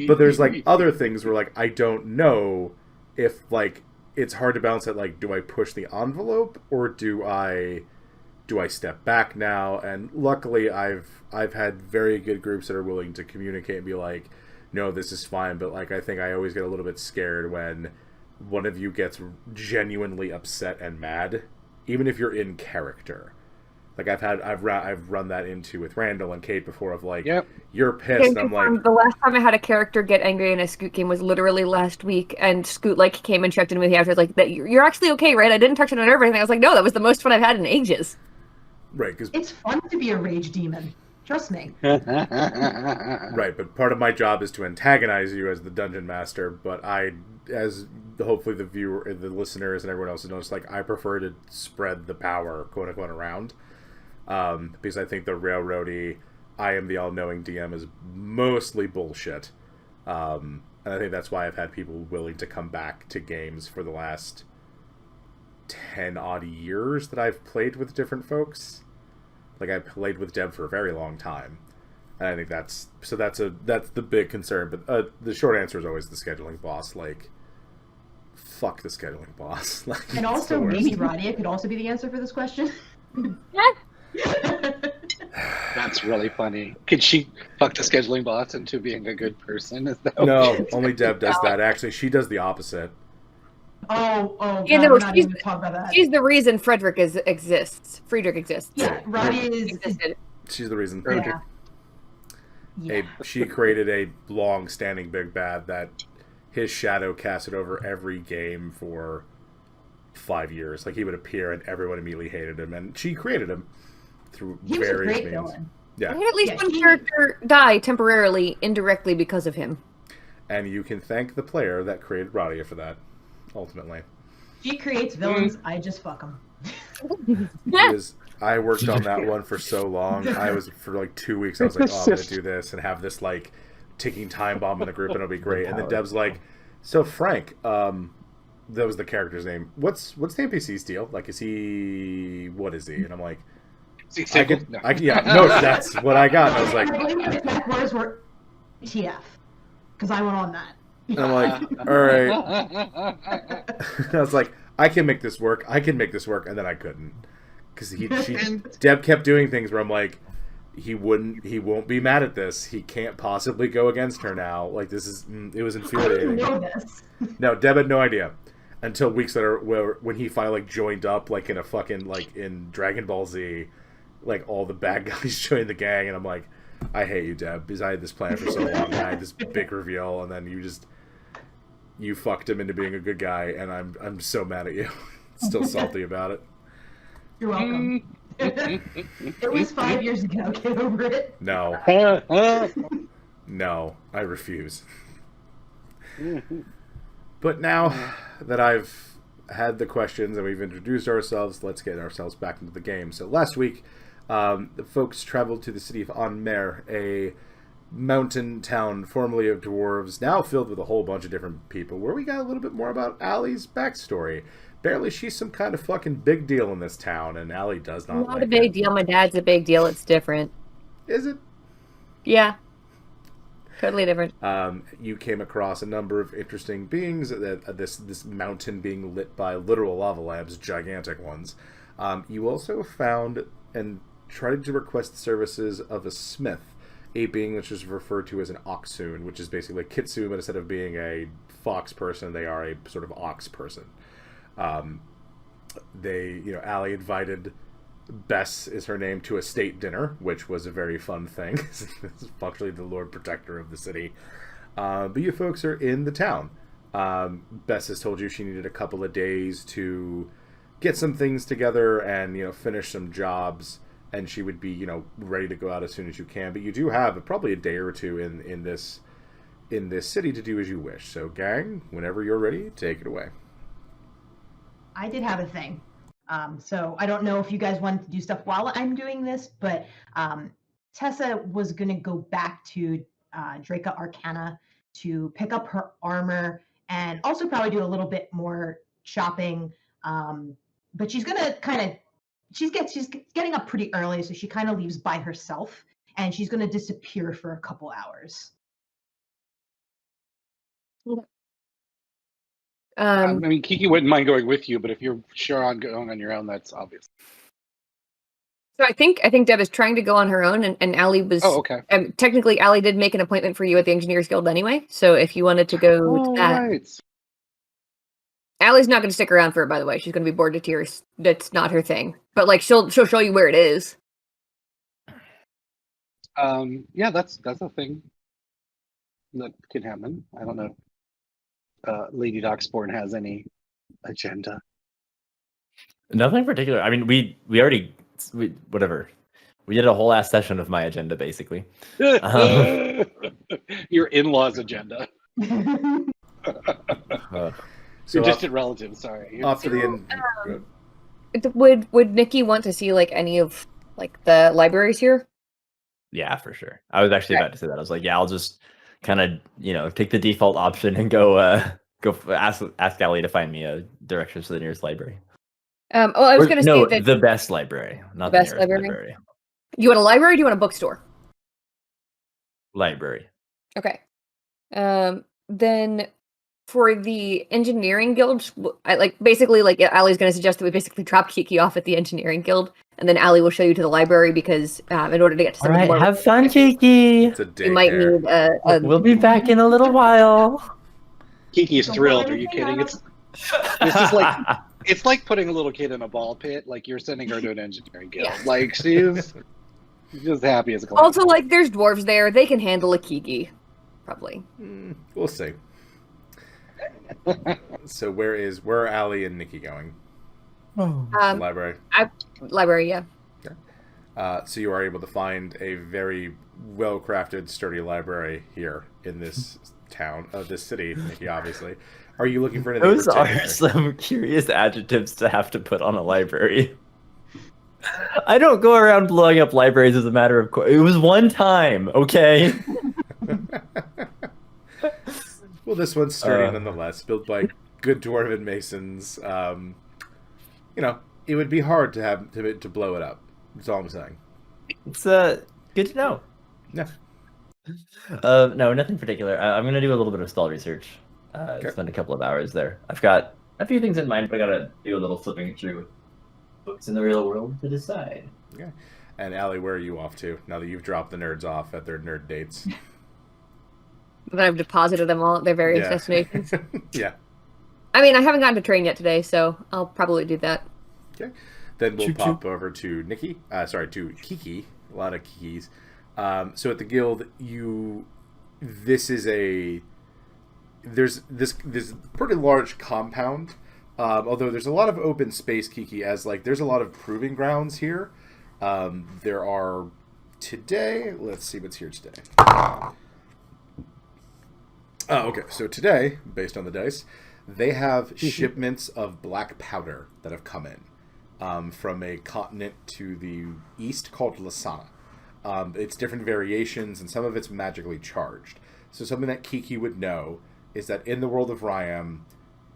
But there's like other things where like I don't know if like it's hard to balance it. Like, do I push the envelope or do I step back now? And luckily, I've had very good groups that are willing to communicate and be like, no, this is fine. But like, I think I always get a little bit scared when one of you gets genuinely upset and mad, even if you're in character. Like I've run that into with Randall and Kate before of like, Yep. you're pissed, and I'm like, The last time I had a character get angry in a Scoot game was literally last week, and Scoot like came and checked in with me after, like, that you're actually okay, right? I didn't touch on a nerve or anything. I was like, no, that was the most fun I've had in ages. right, because It's fun to be a rage demon. Trust me. right, but part of my job is to antagonize you as the dungeon master. But as hopefully the viewer, the listeners, and everyone else knows, like I prefer to spread the power, quote unquote, around, because I think the railroady, I am the all-knowing DM is mostly bullshit, and I think that's why I've had people willing to come back to games for the last 10 odd years that I've played with different folks. Like I played with Deb for a very long time, and I think that's the big concern. But the short answer is always the scheduling boss. Like, fuck the scheduling boss. Like, And also, maybe Radia could also be the answer for this question. That's really funny. Could she fuck the scheduling boss into being a good person? Is that No, only Deb does that. Actually, she does the opposite. Yeah, God, no, we're not even talk about that. She's the reason Frederick exists. Friedrich exists. Yeah, Radia is. Existed. She's the reason. Yeah. Yeah. She created a long-standing big bad that his shadow casted over every game for 5 years. Like he would appear and everyone immediately hated him, and she created him through He was a various great means. villain. Yeah, I had at least Yeah, one he- character die temporarily, indirectly because of him. and you can thank the player that created Radia for that. Ultimately, She creates villains. I just fuck them. because I worked on that one for so long. I was for like 2 weeks. I was like, oh, I'm gonna do this and have this like ticking time bomb in the group, and it'll be great. And then Deb's like, so Frank, that was the character's name. What's the NPC's deal? Like, is he? What is he? And I'm like, that's what I got. And I was like, Exact words were TF, because I went on that. and I'm like, all right. I was like, I can make this work. I can make this work, and then I couldn't because Deb kept doing things where I'm like, he won't be mad at this. He can't possibly go against her now. Like it was I didn't infuriating. know this. No, Deb had no idea until weeks later, when he finally like joined up, like in a fucking like in Dragon Ball Z, like all the bad guys joined the gang, and I'm like, I hate you, Deb, because I had this plan for so long. I had this big reveal, and then you fucked him into being a good guy, and I'm so mad at you. Still salty about it. You're welcome. It was 5 years ago. Get over it. No, no, I refuse. But now that I've had the questions and we've introduced ourselves, let's get ourselves back into the game. So last week, the folks traveled to the city of An-Meer, a mountain town formerly of dwarves, now filled with a whole bunch of different people, where we got a little bit more about Allie's backstory. Apparently she's some kind of fucking big deal in this town, and Allie does not Not like a big it. deal. My dad's a big deal. It's different. Is it? Yeah. Totally different. You came across a number of interesting beings. This mountain being lit by literal lava lamps, gigantic ones. You also found and tried to request the services of a smith, a being which is referred to as an oxoon, which is basically a kitsune, but instead of being a fox person, they are a sort of ox person. Allie invited Bess is her name to a state dinner, which was a very fun thing. Functionally the Lord Protector of the city. But you folks are in the town. Bess has told you she needed a couple of days to get some things together and, finish some jobs, and she would be, ready to go out as soon as you can. But you do have probably a day or two in this city to do as you wish. So, gang, whenever you're ready, take it away. I did have a thing. So I don't know if you guys wanted to do stuff while I'm doing this, but Tessa was going to go back to Draca Arcana to pick up her armor and also probably do a little bit more shopping. But she's going to she's getting up pretty early, so she kind of leaves by herself, and she's going to disappear for a couple hours. I mean, Kiki wouldn't mind going with you, but if you're sure on going on your own, that's obvious. So I think Deb is trying to go on her own, and Allie was. Oh, okay. Technically, Allie did make an appointment for you at the Engineers Guild anyway. So if you wanted to go to that, Right. Allie's not going to stick around for it. By the way, she's going to be bored to tears. That's not her thing. But like, she'll show you where it is. Yeah, that's a thing that can happen. I don't know if Lady Doxborn has any agenda. Nothing particular. I mean, we already whatever. We did a whole ass session of my agenda, basically. Your in-laws' agenda. So Your distant relatives. Sorry. off to the end. Would Nikki want to see like any of like the libraries here? Yeah, for sure. I was actually about to say that. I was like, yeah, I'll just kind of, take the default option and go ask Allie to find me a directions to the nearest library. I was going to say that the best library, not the best nearest library. You want a library? Or do you want a bookstore? Library. Okay. Then for the engineering guild, basically Allie's going to suggest that we basically drop Kiki off at the engineering guild, and then Allie will show you to the library because in order to get to some more, have fun, Kiki. It's a you might need We'll be back in a little while. Kiki is thrilled. Are you kidding? This is like it's like putting a little kid in a ball pit. Like you're sending her to an engineering guild. Yeah. Like she's just happy as a clown. Also, like, there's dwarves there. They can handle a Kiki. Probably. We'll see. So where are Allie and Nikki going? Library. Library, yeah. Okay. So you are able to find a very well-crafted, sturdy library here in this town, this city, Nikki, obviously. Are you looking for anything Those particular? are some curious adjectives to have to put on a library. I don't go around blowing up libraries as a matter of course. It was one time, okay? Well, this one's sturdy nonetheless, built by good dwarven masons. It would be hard to have to blow it up. That's all I'm saying. It's good to know. Yeah. No, nothing particular. I'm gonna do a little bit of stall research. Spend a couple of hours there. I've got a few things in mind, but I gotta do a little flipping through books in the real world to decide. Okay. And Allie, where are you off to now that you've dropped the nerds off at their nerd dates? But I've deposited them all at their various destinations. Yeah. I mean, I haven't gotten to train yet today, so I'll probably do that. Okay. Then we'll Choo-choo. pop over to to Kiki. A lot of Kikis. So at the guild, there's this pretty large compound. Although there's a lot of open space, Kiki, as there's a lot of proving grounds here. There are today. Let's see what's here today. Okay, so today, based on the dice, they have shipments of black powder that have come in from a continent to the east called Lasana. It's different variations, and some of it's magically charged. So something that Kiki would know is that in the world of Ryam,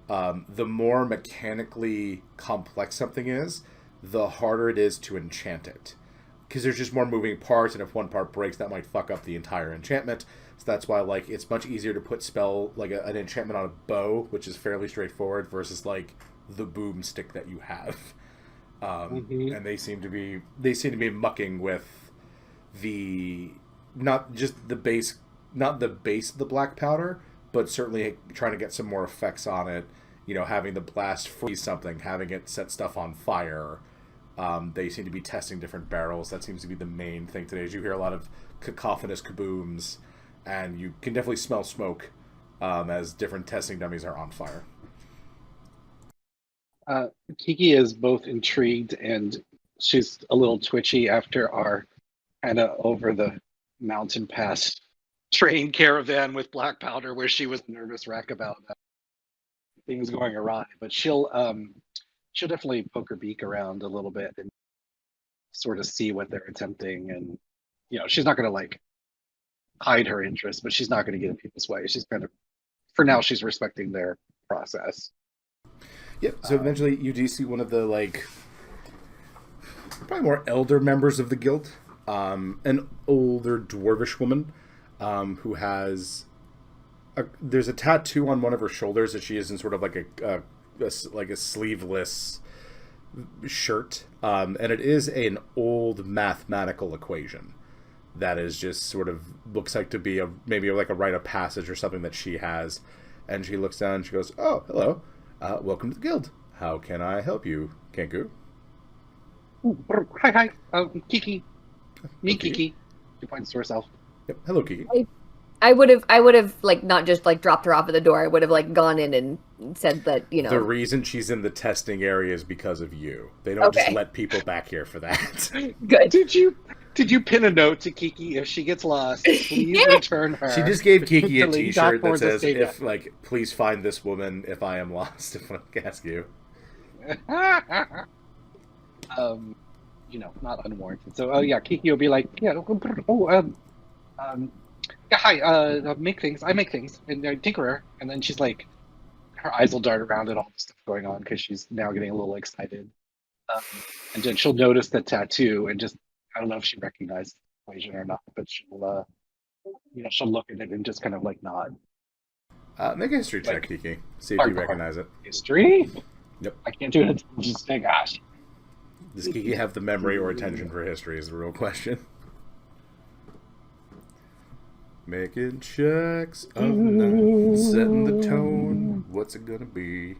the more mechanically complex something is, the harder it is to enchant it. Because there's just more moving parts, and if one part breaks, that might fuck up the entire enchantment. So that's why, it's much easier to put an enchantment on a bow, which is fairly straightforward, versus, the boomstick that you have. And they seem to be mucking with not the base of the black powder, but certainly trying to get some more effects on it. Having the blast freeze something, having it set stuff on fire. They seem to be testing different barrels. That seems to be the main thing today. Is you hear a lot of cacophonous kabooms, and you can definitely smell smoke as different testing dummies are on fire. Kiki is both intrigued and she's a little twitchy after our kind of over the mountain pass train caravan with black powder, where she was a nervous wreck about things going awry. But she'll definitely poke her beak around a little bit and sort of see what they're attempting. And she's not going to hide her interest, but she's not going to get in people's way. She's kind of, for now, she's respecting their process. Yep. So eventually, you do see one of the probably more elder members of the guild, an older dwarvish woman, who has there's a tattoo on one of her shoulders that she is in sort of like a sleeveless shirt, and it is an old mathematical equation that is just sort of looks like to be maybe like a rite of passage or something that she has. And she looks down and she goes, "Oh, hello, welcome to the guild. How can I help you, Kenku?" Hi, Kiki. Me, Okay. Kiki. She points to herself. Yep. Hello, Kiki. I would have like not just like dropped her off at the door. I would have like gone in and said that, you know. The reason she's in the testing area is because of you. They don't just Okay. let people back here for that. Good. Did you pin a note to Kiki? If she gets lost, please return her. She just gave Kiki a to Lady T-shirt that Dockboard's says, estate. "If like, please find this woman if I am lost." If I ask you. You know, not unwarranted. So, yeah, Kiki will be like, yeah, yeah, hi, make things. I make things, and tinkerer. And then she's like, her eyes will dart around at all the stuff going on because she's now getting a little excited. And then she'll notice the tattoo and just, I don't know if she recognized the equation or not, but she'll, she'll look at it and just kind of like nod. Make a history check, Like, Kiki. See if you recognize it. History? Yep. I can't do it. Just say, gosh. Does Kiki have the memory or attention for history is the real question. Making checks of the night, setting the tone. What's it gonna be?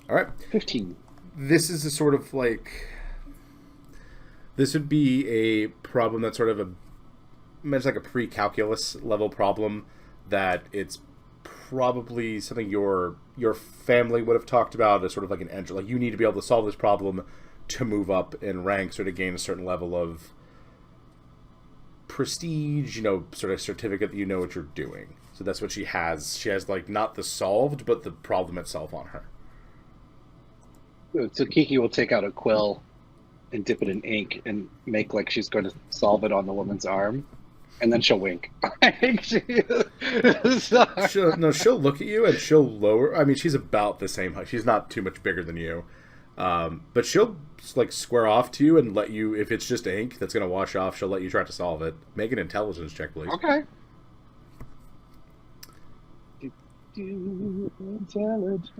Alright. 15. This is a sort of like... This would be a problem that's sort of it's like a pre-calculus level problem that it's probably something your family would have talked about as sort of like an entry. Like, you need to be able to solve this problem to move up in ranks or to gain a certain level of prestige, sort of certificate that you know what you're doing. So that's what she has. She has, like, not the solved, but the problem itself on her. So Kiki will take out a quill and dip it in ink and make like she's going to solve it on the woman's arm. And then she'll wink. She'll look at you and she'll lower. I mean, she's about the same height. She's not too much bigger than you. But she'll like square off to you and let you, if it's just ink that's going to wash off, she'll let you try to solve it. Make an intelligence check, please. Okay. Intelligence.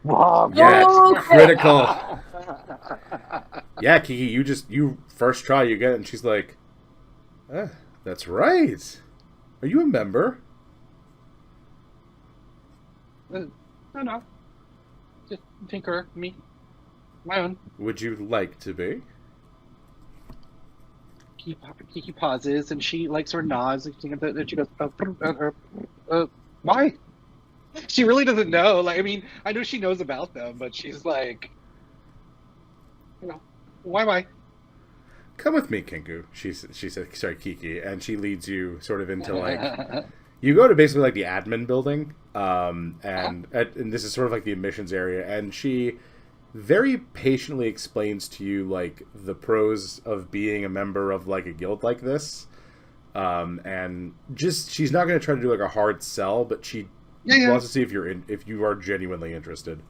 Wow. Yeah, critical. Yeah, Kiki, you first try, you get it, and she's like, that's right. Are you a member? No. Just tinkerer, me. My own. Would you like to be? Kiki pauses and she like sort of nods and she goes, why? She really doesn't know. Like, I mean, I know she knows about them, but she's like, why? Come with me, Kenku. She said, sorry, Kiki, and she leads you sort of into like, you go to basically like the admin building, and this is sort of like the admissions area, and she very patiently explains to you like the pros of being a member of like a guild like this, and just she's not going to try to do like a hard sell, but she wants to see if you are genuinely interested.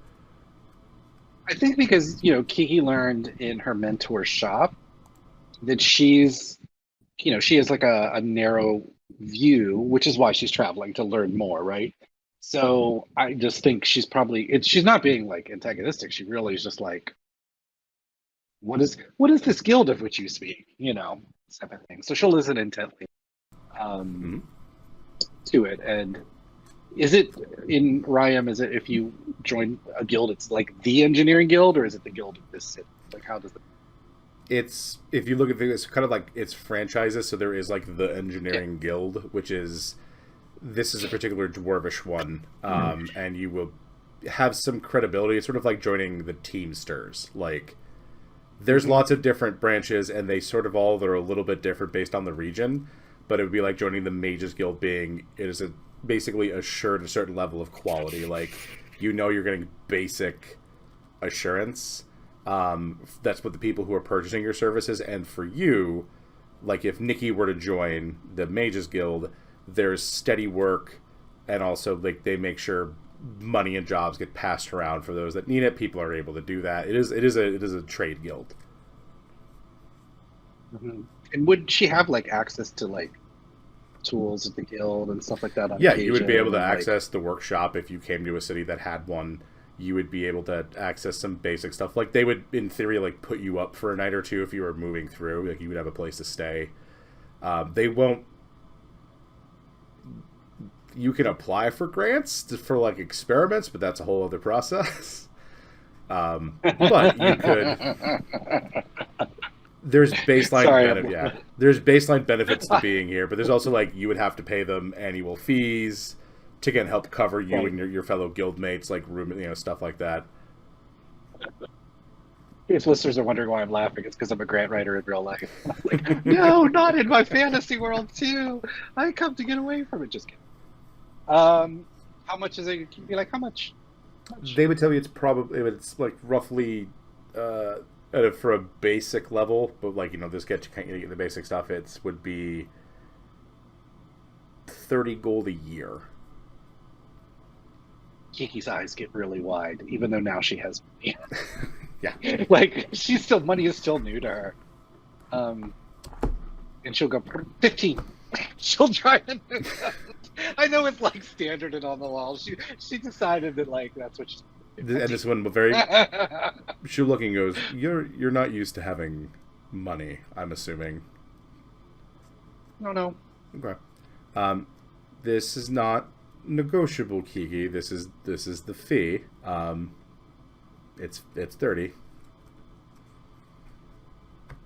I think because Kiki learned in her mentor's shop that she has like a narrow view, which is why she's traveling to learn more, right? So I just think she's not being like antagonistic. She really is just like, what is this guild of which you speak? Type of thing. So she'll listen intently to it. And is it in Ryam? Is it if you join a guild, it's like the engineering guild, or is it the guild of this city? Like, how does it? It's, if you look at it's kind of like it's franchises. So there is like the engineering guild, which is. This is a particular dwarvish one, and you will have some credibility. It's sort of like joining the Teamsters. Like, there's lots of different branches, and they sort of all are a little bit different based on the region. But it would be like joining the Mages Guild, it is basically assured a certain level of quality. Like, you're getting basic assurance. That's what the people who are purchasing your services, and for you, like if Nikki were to join the Mages Guild, there's steady work, and also like they make sure money and jobs get passed around for those that need it. People are able to do that. It is a trade guild. Mm-hmm. And would she have like access to like tools at the guild and stuff like that. On Yeah, you would be able to occasion, and, access the workshop if you came to a city that had one. You would be able to access some basic stuff. Like, they would, in theory, like, put you up for a night or two if you were moving through. Like, you would have a place to stay. They won't... You can apply for grants for, like, experiments, but that's a whole other process. But you could... There's baseline there's baseline benefits to being here, but there's also, like, you would have to pay them annual fees to, again, help cover you and your fellow guildmates, like, room, stuff like that. If listeners are wondering why I'm laughing, it's because I'm a grant writer in real life. Like, no, not in my fantasy world too. I come to get away from it. Just kidding. How much is it? You'd be like, how much? They would tell you it's like roughly for a basic level, but like this gets you the basic stuff. Would be 30 gold a year. Kiki's eyes get really wide, even though now she has money. Yeah, like money is still new to her. And she'll go 15. She'll try to. I know it's like standard and on the wall. She decided that like that's what she's. And this one very. She looking goes. You're not used to having money. I'm assuming. No. Okay. This is not negotiable, Kiki. This is the fee. It's 30.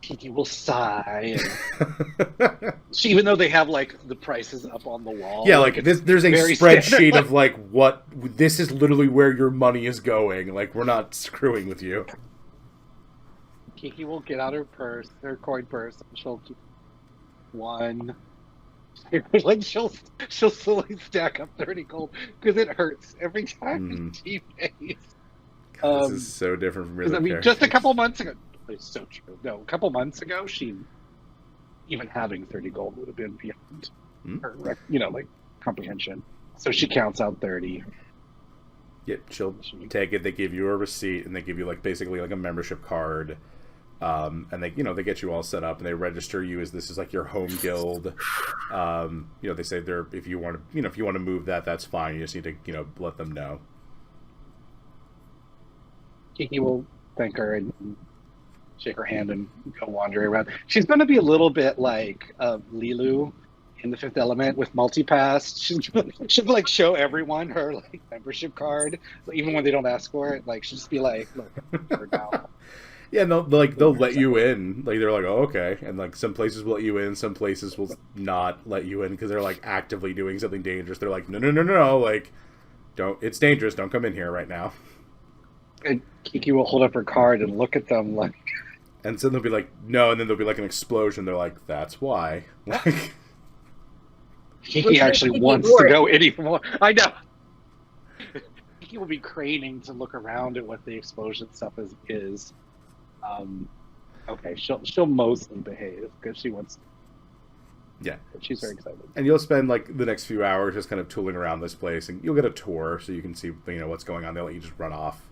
Kiki will sigh. And even though they have like the prices up on the wall. Yeah, like there's a spreadsheet of like what this is literally where your money is going. Like, we're not screwing with you. Kiki will get out her coin purse, and she'll keep one. Like she'll slowly stack up 30 gold because it hurts every time she pays. God, this is so different from real life. Just a couple months ago. It's so true. No, a couple months ago, she even having 30 gold would have been beyond her, like comprehension. So she counts out 30. Yeah, she'll take it. They give you a receipt, and they give you like basically like a membership card. And they get you all set up, and they register you as this is like your home guild. They say if you want to move that's fine. You just need to let them know. Kiki will thank her and shake her hand and go wandering around. She's going to be a little bit like Lilu in The Fifth Element with multipass. She'll like show everyone her like membership card, even when they don't ask for it. Like she'll just be like, "Look, we're now." Yeah, and they'll let you in. Like they're like, "Oh, okay," and like some places will let you in, some places will not let you in because they're like actively doing something dangerous. They're like, no, like, don't. It's dangerous. Don't come in here right now. And Kiki will hold up her card and look at them like. And so they'll be like, no, and then there'll be like an explosion. They're like, that's why. Like, Kiki actually wants to go anymore. I know. Kiki will be craning to look around at what the explosion stuff is. Okay, she'll mostly behave because she wants to. Yeah. But she's very excited. And you'll spend like the next few hours just kind of tooling around this place, and you'll get a tour so you can see what's going on. They'll let you just run off.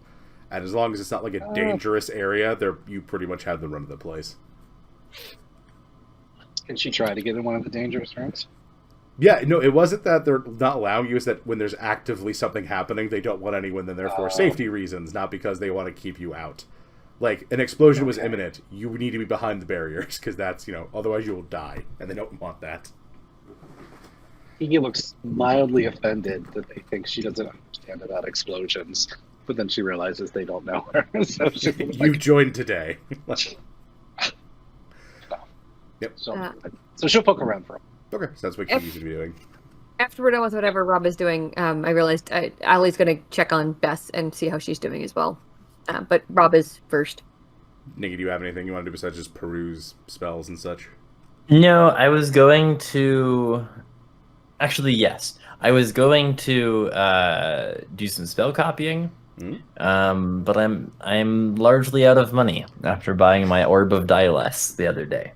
And as long as it's not like a dangerous area, you pretty much have the run of the place. Can she try to get in one of the dangerous rooms? Yeah, no, it wasn't that they're not allowing you. It's that when there's actively something happening, they don't want anyone in there for safety reasons, not because they want to keep you out. Like, an explosion was imminent. You need to be behind the barriers, because that's, otherwise you will die, and they don't want that. Kiki looks mildly offended that they think she doesn't understand about explosions. But then she realizes they don't know her. So You've joined today. Yep. So she'll poke around for him. Okay, so that's what Kiki's going to be doing. After we're done with whatever Rob is doing, I realized Allie's going to check on Bess and see how she's doing as well. But Rob is first. Nikki, do you have anything you want to do besides just peruse spells and such? No, I was going to... Actually, yes. I was going to do some spell copying. But I'm largely out of money after buying my Orb of Dialess the other day.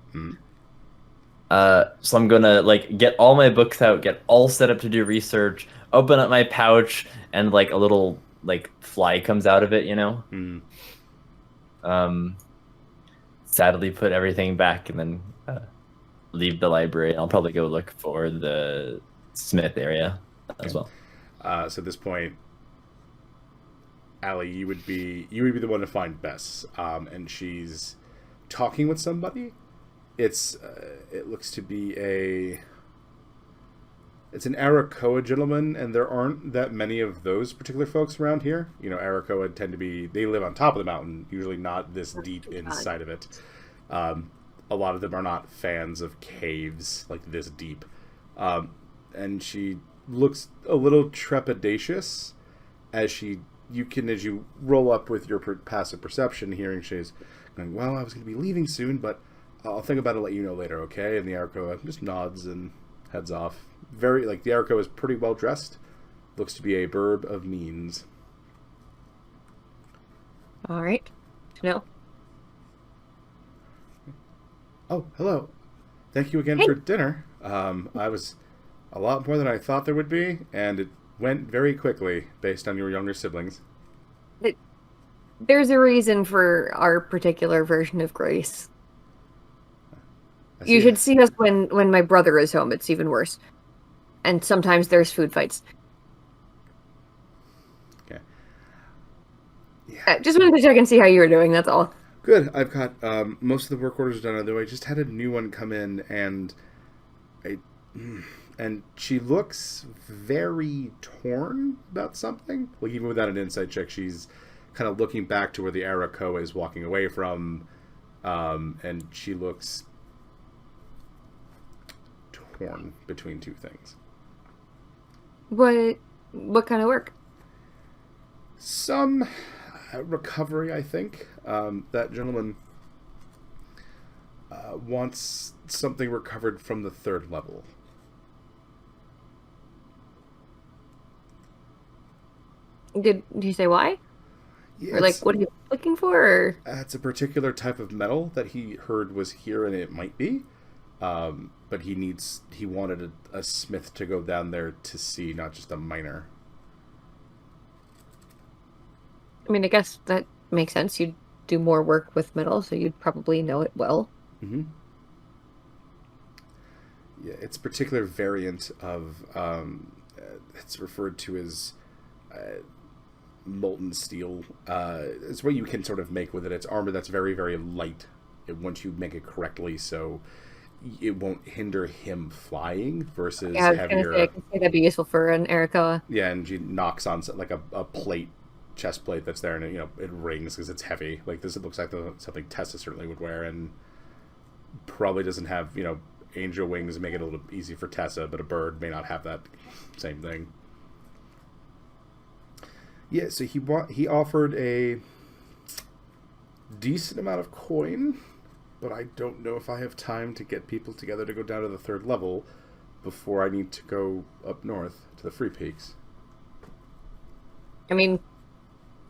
So I'm gonna like get all my books out, get all set up to do research, open up my pouch, and like a little like fly comes out of it, Sadly put everything back and then leave the library. I'll probably go look for the Smith area as well. So at this point, Allie, you would be the one to find Bess, and she's talking with somebody. It looks to be it's an Arakoa gentleman, and there aren't that many of those particular folks around here. You know, Arakoa tend to be, they live on top of the mountain, usually not this deep inside of it. A lot of them are not fans of caves like this deep. And she looks a little trepidatious as you roll up with your passive perception, hearing she's going, well, I was going to be leaving soon, but I'll think about it and let you know later, okay? And the Arakoa just nods and heads off. The Arakoa is pretty well dressed. Looks to be a burb of means. All right. No. Oh, hello. Thank you again for dinner. I was a lot more than I thought there would be, and it went very quickly based on your younger siblings. There's a reason for our particular version of grace. You should see us when my brother is home. It's even worse. And sometimes there's food fights. Okay. Yeah. Just wanted to check and see how you were doing, that's all. Good. I've got most of the work orders done, although I just had a new one come in, and she looks very torn about something. Like, even without an insight check, she's kind of looking back to where the Arakoa is walking away from, and she looks torn between two things. What kind of work? Some recovery, I think. That gentleman wants something recovered from the 3rd level. Did you say why? Yeah, or what are you looking for? Or? It's a particular type of metal that he heard was here, and it might be. But he wanted a smith to go down there to see, not just a miner. I mean, I guess that makes sense. You'd do more work with metal, so you'd probably know it well. Mm-hmm. Yeah, it's a particular variant of, it's referred to as molten steel. It's what you can sort of make with it. It's armor that's very, very light once you make it correctly, so it won't hinder him flying versus heavier. I can say that'd be useful for an Arakoa. Yeah, and she knocks on like a plate, chest plate that's there, and it rings because it's heavy. Like this, it looks like something Tessa certainly would wear, and probably doesn't have angel wings, make it a little easy for Tessa, but a bird may not have that same thing. Yeah, so he offered a decent amount of coin, but I don't know if I have time to get people together to go down to the 3rd level before I need to go up north to the Free Peaks. I mean,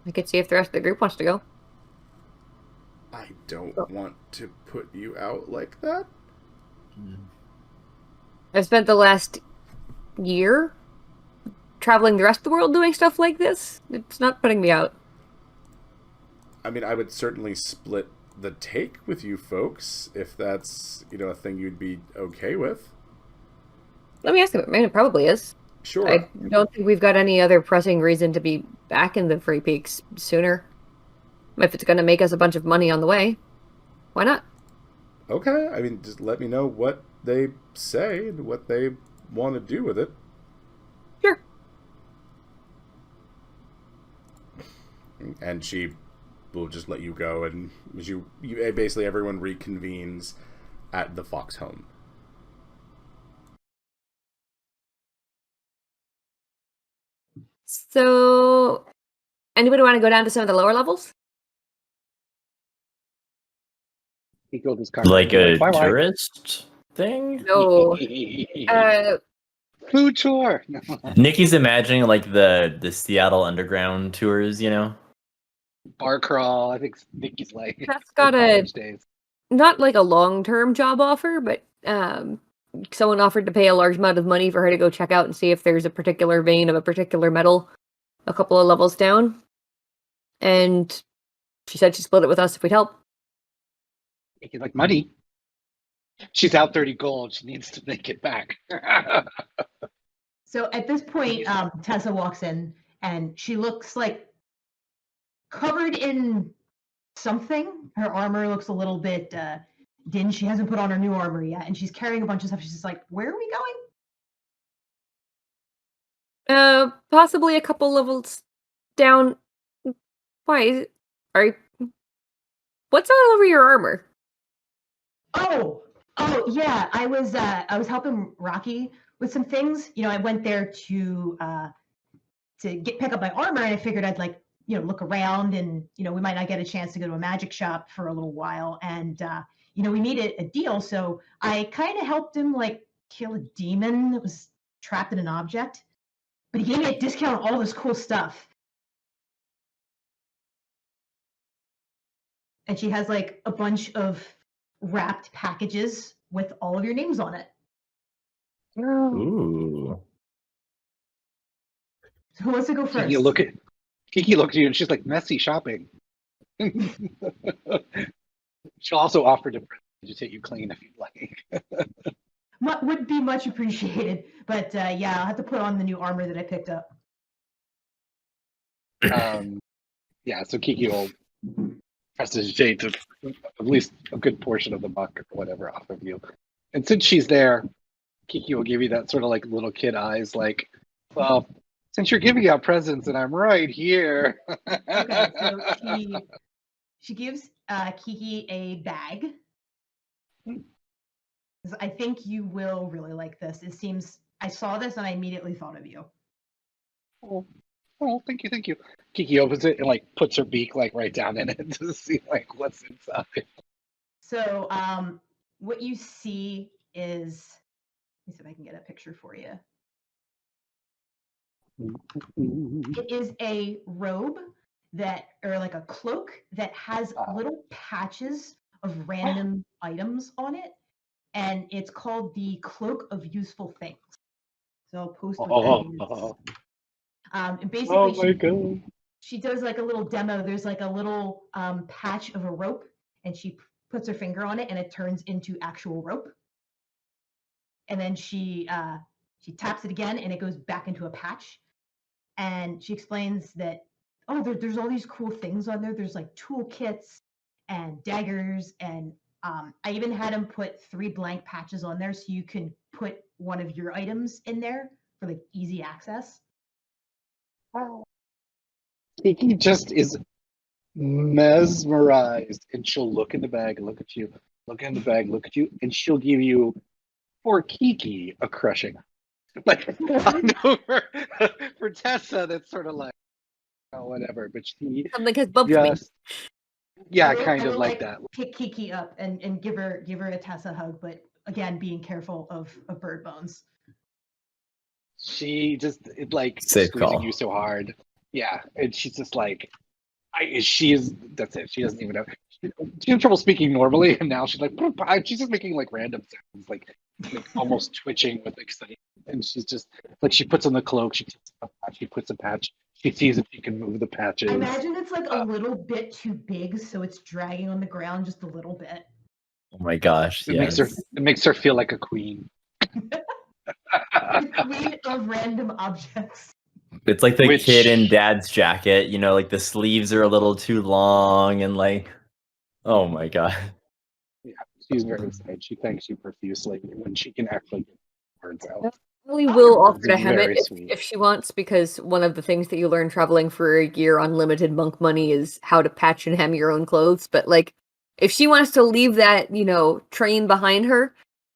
I could see if the rest of the group wants to go. I don't want to put you out like that. I've spent the last year traveling the rest of the world doing stuff like this. It's not putting me out. I mean, I would certainly split the take with you folks if that's a thing you'd be okay with. Let me ask him. I mean, it probably is. Sure. I don't think we've got any other pressing reason to be back in the Free Peaks sooner. If it's going to make us a bunch of money on the way, why not? Okay. I mean, just let me know what they say and what they want to do with it. Sure. And she will just let you go, and you basically everyone reconvenes at the Fox home. So, anybody want to go down to some of the lower levels? He killed his Like a tourist thing? No. Food tour. No. Nikki's imagining like the Seattle Underground tours, Bar crawl. I think Nikki's like. That's got not like a long-term job offer, but someone offered to pay a large amount of money for her to go check out and see if there's a particular vein of a particular metal a couple of levels down. And she said she'd split it with us if we'd help. Nikki's like money. She's out 30 gold. She needs to make it back. So at this point, Tessa walks in and she looks like covered in something. Her armor looks a little bit dinged. She hasn't put on her new armor yet, and she's carrying a bunch of stuff. She's just like, "Where are we going?" Possibly a couple levels down. Why? What's all over your armor? Oh, yeah. I was helping Rocky with some things. I went there to pick up my armor, and I figured I'd look around, and we might not get a chance to go to a magic shop for a little while, and we needed a deal, so I kind of helped him kill a demon that was trapped in an object, but he gave me a discount on all this cool stuff. And she has a bunch of wrapped packages with all of your names on it. Ooh. So who wants to go first? Kiki looked at you and she's like, messy shopping. She'll also offer to take you clean if you'd like. Would be much appreciated, but yeah, I'll have to put on the new armor that I picked up. Yeah, so Kiki will prestidigitate to at least a good portion of the buck or whatever off of you. And since she's there, Kiki will give you that sort of little kid eyes, well, since you're giving out presents and I'm right here. Okay, so she gives Kiki a bag. I think you will really like this. It seems, I saw this and I immediately thought of you. Oh, thank you. Kiki opens it and puts her beak right down in it to see what's inside. So what you see is, let me see if I can get a picture for you. It is a robe or a cloak that has little patches of random items on it, and it's called the Cloak of Useful Things. So I'll post what that is. And basically, she does a little demo. There's a little patch of a rope, and she puts her finger on it, and it turns into actual rope. And then she taps it again, and it goes back into a patch. And she explains that, there's all these cool things on there. There's toolkits and daggers, and I even had him put 3 blank patches on there so you can put one of your items in there for easy access. Kiki just is mesmerized, and she'll look in the bag and look at you, look in the bag, look at you, and she'll give you, for Kiki, a crushing. For Tessa, that's sort of whatever, but she Something has bumped me. Yeah, kind of like that. Pick Kiki up and give her a Tessa hug, but again, being careful of bird bones. She just Safe squeezing call. you so hard. Yeah, and she's just that's it. She doesn't even know. She had trouble speaking normally, and now she's she's just making random sounds, almost twitching with excitement. And she's just she puts on the cloak, she puts a patch. She sees if she can move the patches. I imagine it's a little bit too big, so it's dragging on the ground just a little bit. Oh my gosh! It makes her feel like a queen. Queen of random objects. It's like the kid in Dad's jacket, the sleeves are a little too long and oh my god. Yeah, she's very excited. She thanks you profusely when she can actually get words out. We will offer to hem it if she wants, because one of the things that you learn traveling for a year on limited monk money is how to patch and hem your own clothes. But if she wants to leave that, train behind her,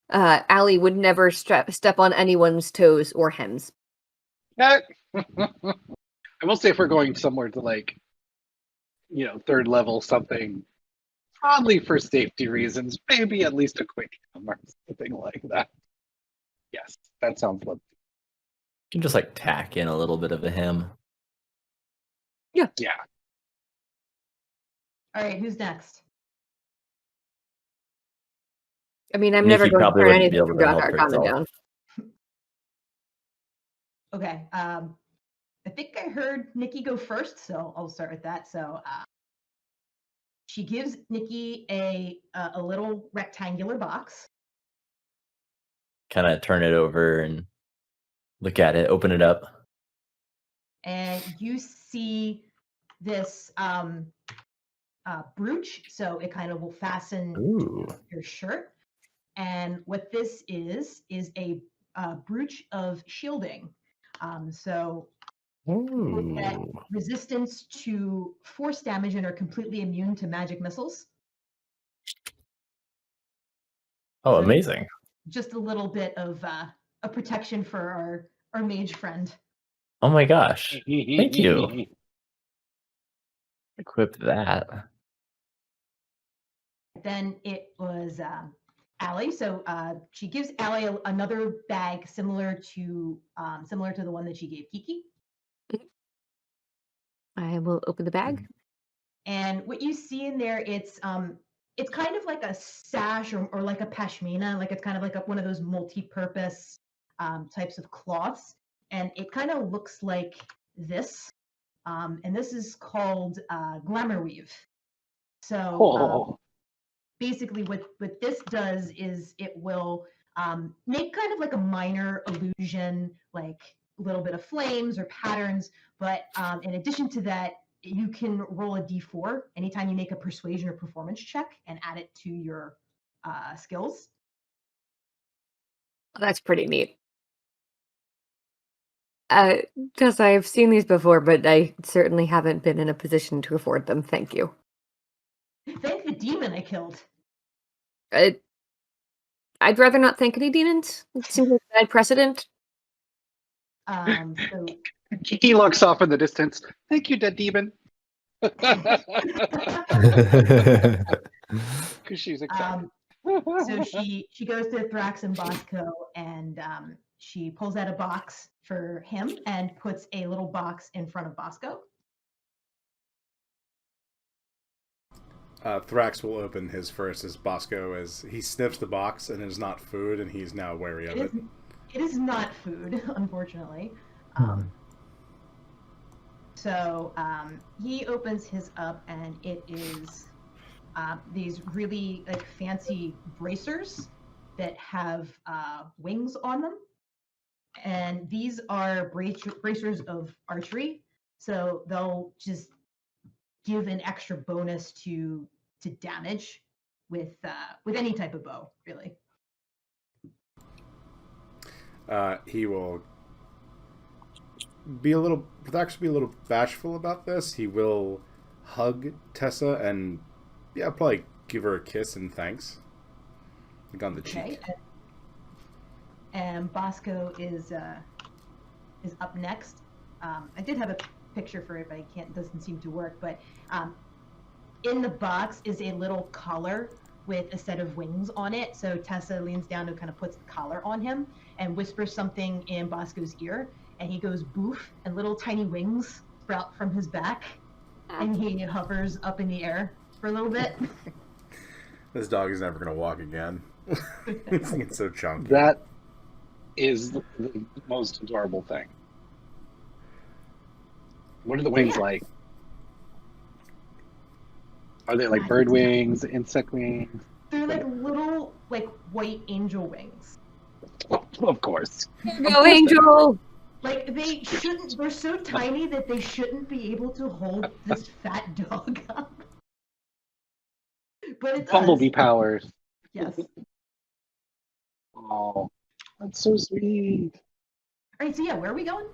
Allie would never step on anyone's toes or hems. I will say if we're going somewhere to 3rd level something, probably for safety reasons, maybe at least a quick hem or something like that. Yes, that sounds lovely. You can just tack in a little bit of a hem. Yeah. All right, who's next? I mean, I'm never going to turn anything from help down. Okay. I think I heard Nikki go first, so I'll start with that. So she gives Nikki a little rectangular box, kind of turn it over and look at it, open it up. And you see this brooch, so it kind of will fasten Ooh. to your shirt. And what this is a brooch of shielding. So with that Ooh. resistance to force damage and are completely immune to magic missiles. Oh, So amazing. just a little bit of a protection for our mage friend. Oh my gosh. Thank you. Equip that. Then it was Allie. So she gives Allie another bag similar to the one that she gave Kiki. I will open the bag. And what you see in there, it's kind of like a sash or like a pashmina, like it's kind of like one of those multi-purpose types of cloths, and it kind of looks like this. And this is called glamour weave. So basically, what this does is it will make kind of like a minor illusion, like a little bit of flames or patterns. But in addition to that, you can roll a d4 anytime you make a persuasion or performance check and add it to your skills. That's pretty neat. Because I've seen these before, but I certainly haven't been in a position to afford them. Thank you. Thank the demon I killed. I'd rather not thank any demons. It seems like a bad precedent. So Kiki looks off in the distance. Thank you, dead demon. Because she's excited. So she goes to Thrax and Bosco, and she pulls out a box for him and puts a little box in front of Bosco. Thrax will open his first as Bosco, as he sniffs the box and it is not food, and he's now wary of it. It is not food, unfortunately. So he opens his up, and it is these really like fancy bracers that have wings on them, and these are bracers of archery. So they'll just give an extra bonus to damage with any type of bow, really. He will be a little bashful about this. He will hug Tessa and probably give her a kiss and thanks, like on the cheek. And Bosco is up next. I did have a picture for it, but it doesn't seem to work. But in the box is a little collar with a set of wings on it. So Tessa leans down and kind of puts the collar on him and whispers something in Bosco's ear, and he goes boof, and little tiny wings sprout from his back, and he hovers up in the air for a little bit. This dog is never going to walk again. It's so chunky. That is the most adorable thing. What are the wings like? Are they like bird wings, insect wings? They're like little, like white angel wings. Of course. Go, Angel! Like they're so tiny that they shouldn't be able to hold this fat dog up. But it does. Bumblebee powers. Yes. Oh, that's so sweet. All right, so where are we going?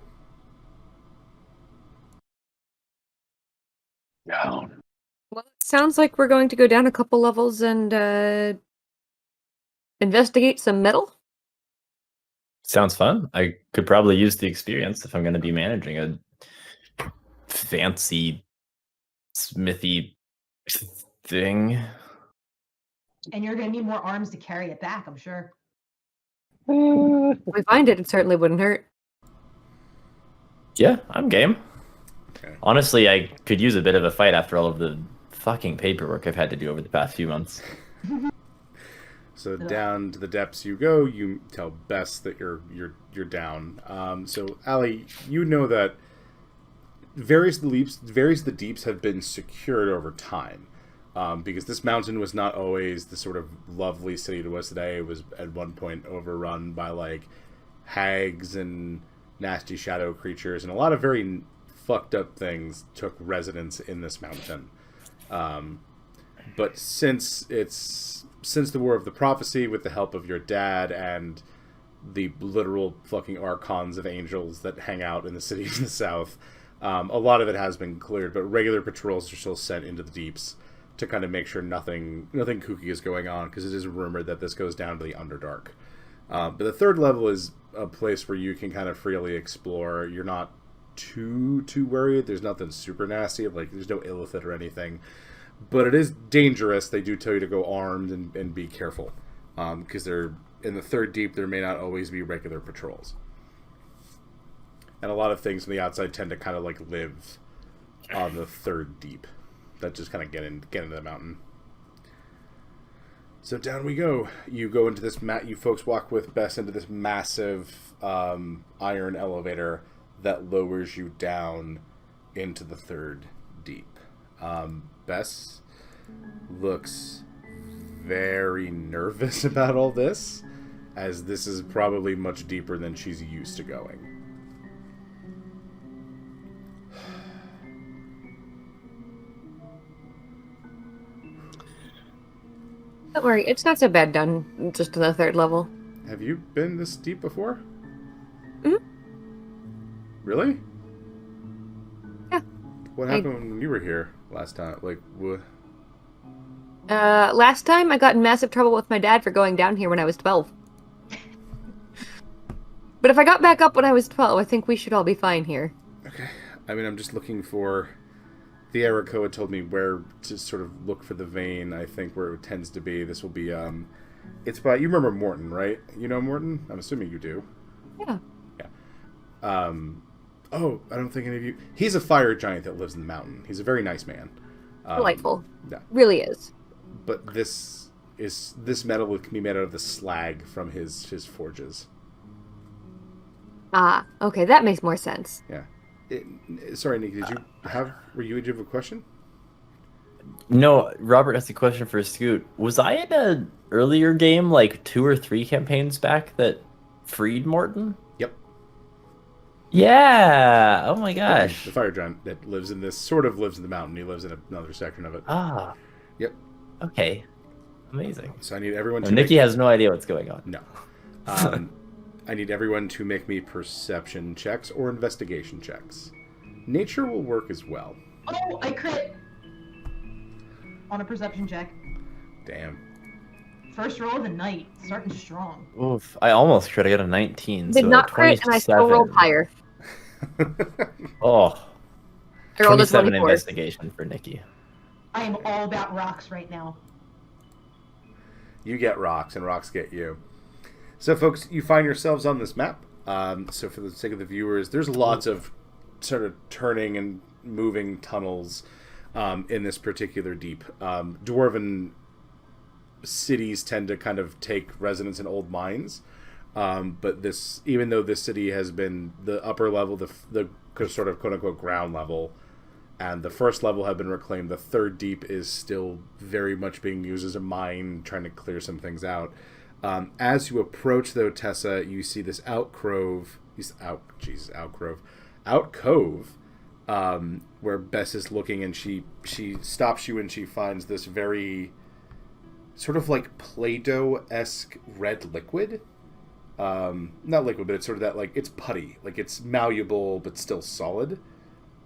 Down. Well, it sounds like we're going to go down a couple levels and investigate some metal. Sounds fun. I could probably use the experience if I'm going to be managing a fancy smithy thing. And you're going to need more arms to carry it back, I'm sure. If we find it, it certainly wouldn't hurt. Yeah, I'm game. Okay. Honestly, I could use a bit of a fight after all of the fucking paperwork I've had to do over the past few months. So down to the depths you go. You tell Bess that you're down. So Allie, you know that various of the deeps have been secured over time, because this mountain was not always the sort of lovely city it was today. It was at one point overrun by like hags and nasty shadow creatures, and a lot of very fucked up things took residence in this mountain. But since the War of the Prophecy, with the help of your dad and the literal fucking archons of angels that hang out in the cities in the south, a lot of it has been cleared, but regular patrols are still sent into the deeps to kind of make sure nothing kooky is going on, because it is rumored that this goes down to the Underdark. But the third level is a place where you can kind of freely explore. You're not too worried. There's nothing super nasty, like there's no illithid or anything. But it is dangerous. They do tell you to go armed and be careful. Because they're in the third deep, there may not always be regular patrols. And a lot of things from the outside tend to kind of like live on the third deep. That just kind of get into the mountain. So down we go. You go into this you folks walk with Bess into this massive iron elevator that lowers you down into the third deep. Bess looks very nervous about all this, as this is probably much deeper than she's used to going. Don't worry, it's not so bad done just to the third level. Have you been this deep before? Mm-hmm. Really? Yeah. What happened when you were here last time? Like, what? Last time I got in massive trouble with my dad for going down here when I was 12. But if I got back up when I was 12, I think we should all be fine here. Okay. I mean, I'm just looking for... The Erico had told me where to sort of look for the vein, I think, where it tends to be. This will be, it's by... You remember Morton, right? You know Morton? I'm assuming you do. Yeah. Yeah. Oh, I don't think any of you... He's a fire giant that lives in the mountain. He's a very nice man. Delightful. Yeah. Really is. But this metal can be made out of the slag from his forges. Ah, okay, that makes more sense. Yeah. Sorry, Nick, did you have a question? No, Robert has a question for Scoot. Was I in an earlier game, like 2 or 3 campaigns back, that freed Morton? Yep. Yeah! Oh my gosh. The fire giant that lives in the mountain. He lives in another section of it. Ah. Yep. Okay. Amazing. So I need everyone to... Nikki has no idea what's going on. No. I need everyone to make me perception checks or investigation checks. Nature will work as well. Oh, I crit on a perception check. Damn. First roll of the night, starting strong. Oof. I almost crit. I got a 19. Did so not crit, and I still rolled higher. Oh. I rolled a 27 24. investigation for Nikki. I am all about rocks right now. You get rocks, and rocks get you. So, folks, you find yourselves on this map. So, for the sake of the viewers, there's lots of sort of turning and moving tunnels in this particular deep. Dwarven cities tend to kind of take residence in old mines. But this, even though this city has been the upper level, the sort of quote-unquote ground level, and the first level have been reclaimed, the third deep is still very much being used as a mine, trying to clear some things out. As you approach, though, Tessa, you see this alcove, where Bess is looking, and she stops you, and she finds this very sort of like Play-Doh-esque red liquid. Not liquid, but it's sort of that, like, it's putty, like it's malleable but still solid.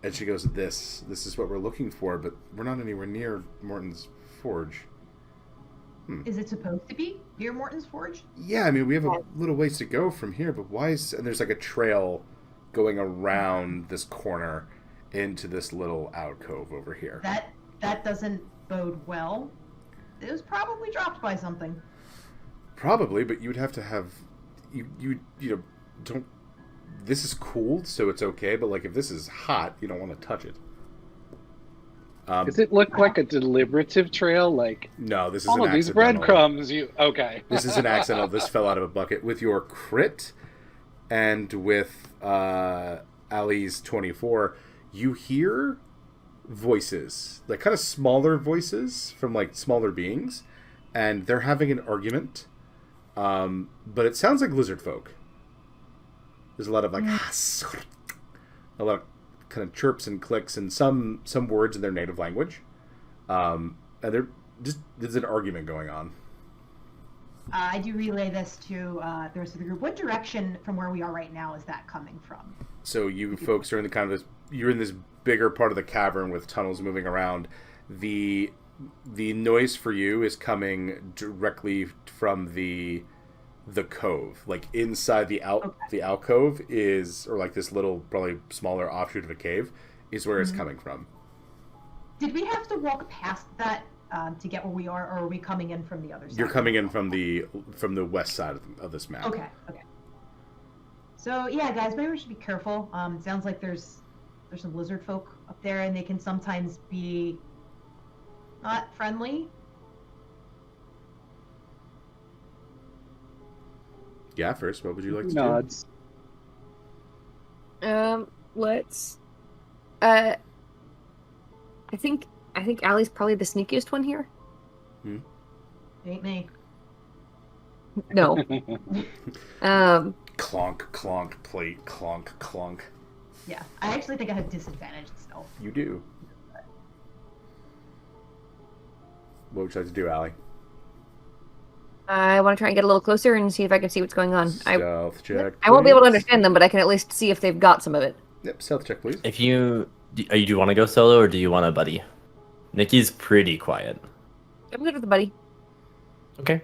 And she goes, this is what we're looking for, but we're not anywhere near Morton's forge. Is it supposed to be near Morton's forge? Yeah, I mean, we have a little ways to go from here, but why is... And there's like a trail going around this corner into this little alcove over here. That doesn't bode well. It was probably dropped by something. Probably, but you'd have to have... You know, don't... This is cooled, so it's okay, but like if this is hot, you don't want to touch it. Does it look like a deliberative trail? Like, no, this is all an of these accidental. breadcrumbs. Okay. This is an accidental. This fell out of a bucket. With your crit and with Ali's 24, you hear voices, like kind of smaller voices from like smaller beings, and they're having an argument. But it sounds like lizard folk. There's a lot of like a lot of kind of chirps and clicks and some words in their native language. And there's an argument going on. I do relay this to the rest of the group. What direction from where we are right now is that coming from? So you folks are in the kind of you're in this bigger part of the cavern with tunnels moving around. The noise for you is coming directly from the cove, like inside the alcove is, or like this little probably smaller offshoot of a cave is where it's coming from. Did we have to walk past that to get where we are, or are we coming in from the other side? You're coming in from the west side of this map. Okay. So yeah, guys, maybe we should be careful. It sounds like there's some lizard folk up there, and they can sometimes be not friendly. Yeah, first, what would you like to Nods. Let's. I think Allie's probably the sneakiest one here. Ain't me. No. Clonk, clonk, plate, clonk, clonk. Yeah, I actually think I have disadvantage still. You do. What would you like to do, Allie? I want to try and get a little closer and see if I can see what's going on. Stealth check. I won't be able to please. understand them, but I can at least see if they've got some of it. Yep, stealth check, please. If you do want to go solo or do you want a buddy? Nikki's pretty quiet. I'm good with the buddy. Okay.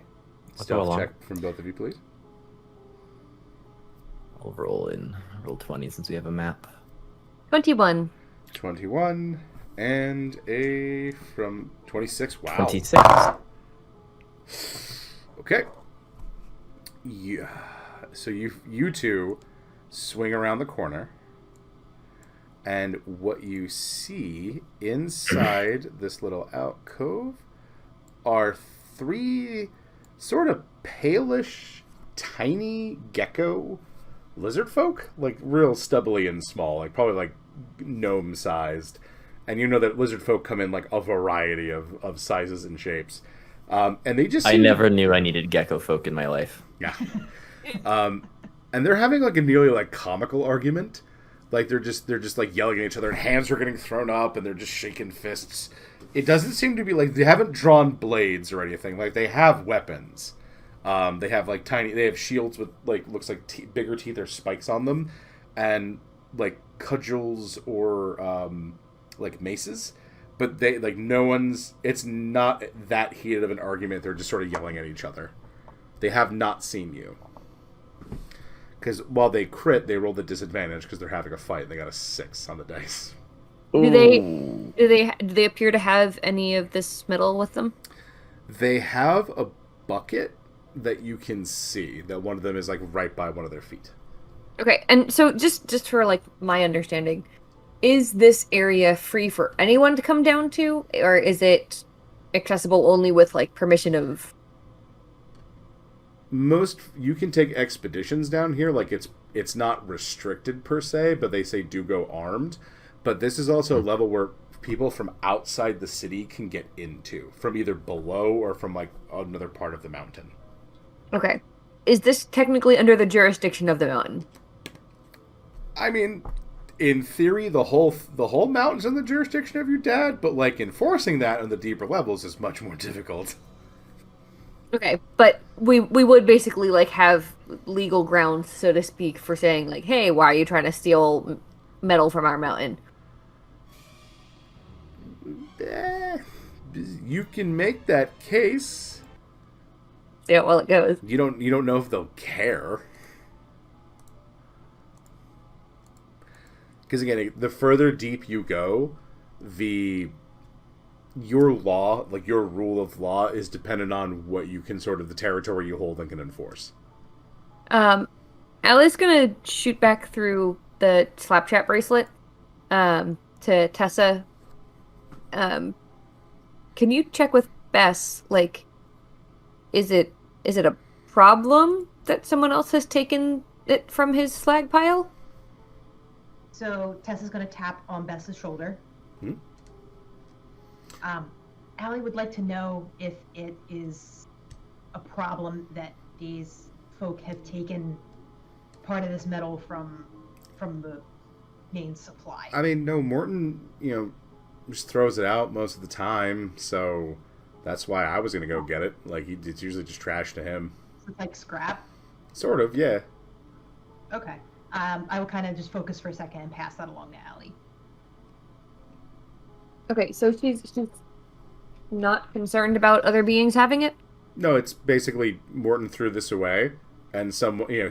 I'll go Stealth along. check from both of you, please. I'll roll 20 since we have a map. 21. 21 and a from 26. Wow. 26. Okay. Yeah. So you two swing around the corner, and what you see inside this little alcove are 3 sort of palish, tiny gecko lizard folk, like real stubbly and small, like probably like gnome sized. And you know that lizard folk come in like a variety of sizes and shapes. And they just I never knew I needed gecko folk in my life. Yeah. And they're having like a nearly like comical argument. Like they're just like yelling at each other, and hands are getting thrown up, and they're just shaking fists. It doesn't seem to be like they haven't drawn blades or anything. Like they have weapons. They have like they have shields with like looks like bigger teeth or spikes on them, and like cudgels or like maces. But they like it's not that heated of an argument. They're just sort of yelling at each other. They have not seen you. Because while they crit, they roll the disadvantage because they're having a fight. And they got a 6 on the dice. Do they appear to have any of this metal with them? They have a bucket that you can see. That one of them is like right by one of their feet. Okay, and so just for like my understanding, is this area free for anyone to come down to, or is it accessible only with like permission of? Most you can take expeditions down here, like it's not restricted per se, but they say do go armed. But this is also a level where people from outside the city can get into, from either below or from like another part of the mountain. Okay, is this technically under the jurisdiction of the mountain? I mean, in theory, the whole mountain's in the jurisdiction of your dad, but like enforcing that on the deeper levels is much more difficult. Okay, but we would basically like have legal grounds, so to speak, for saying like, hey, why are you trying to steal metal from our mountain? You can make that case. See how well it goes. You don't know if they'll care. Because again, the further deep you go, your law, like your rule of law, is dependent on what you can sort of the territory you hold and can enforce. Allie's gonna shoot back through the slapchat bracelet to Tessa. Can you check with Bess? Like, is it a problem that someone else has taken it from his slag pile? So Tessa's going to tap on Bess's shoulder. Allie would like to know if it is a problem that these folk have taken part of this metal from the main supply. I mean, no, Morton, just throws it out most of the time, so that's why I was going to go get it. Like, it's usually just trash to him. So it's like scrap? Sort of, yeah. Okay. I will kind of just focus for a second and pass that along to Allie. Okay, so she's not concerned about other beings having it? No, it's basically Morton threw this away, and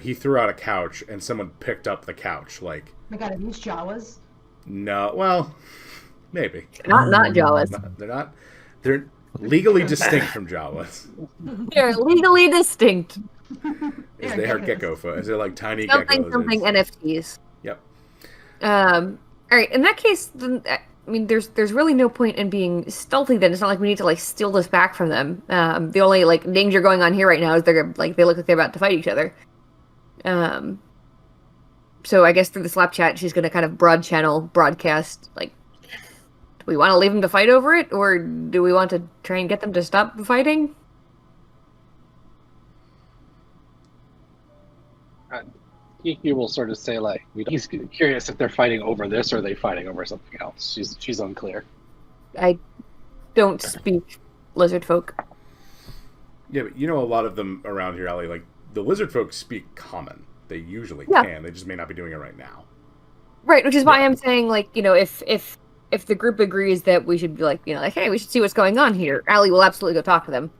he threw out a couch, and someone picked up the couch. Like, Oh my god, are these Jawas? no, well, maybe. Not Jawas. They're not. They're legally distinct from Jawas. They're legally distinct. They are gecko foot. They're like tiny Something geckos. NFTs. Yep. All right. In that case, then, I mean, there's really no point in being stealthy. Then it's not like we need to steal this back from them. The only danger going on here right now is they look like they're about to fight each other. So I guess through the Slap chat, she's going to kind of broadcast do we want to leave them to fight over it, or do we want to try and get them to stop fighting? He will sort of say he's curious if they're fighting over this or are they fighting over something else. She's unclear. I don't speak lizard folk. Yeah, but a lot of them around here, Allie, the lizard folk speak common. They usually can. They just may not be doing it right now. Right, which is why I'm saying, if the group agrees that we should be hey, we should see what's going on here, Allie will absolutely go talk to them.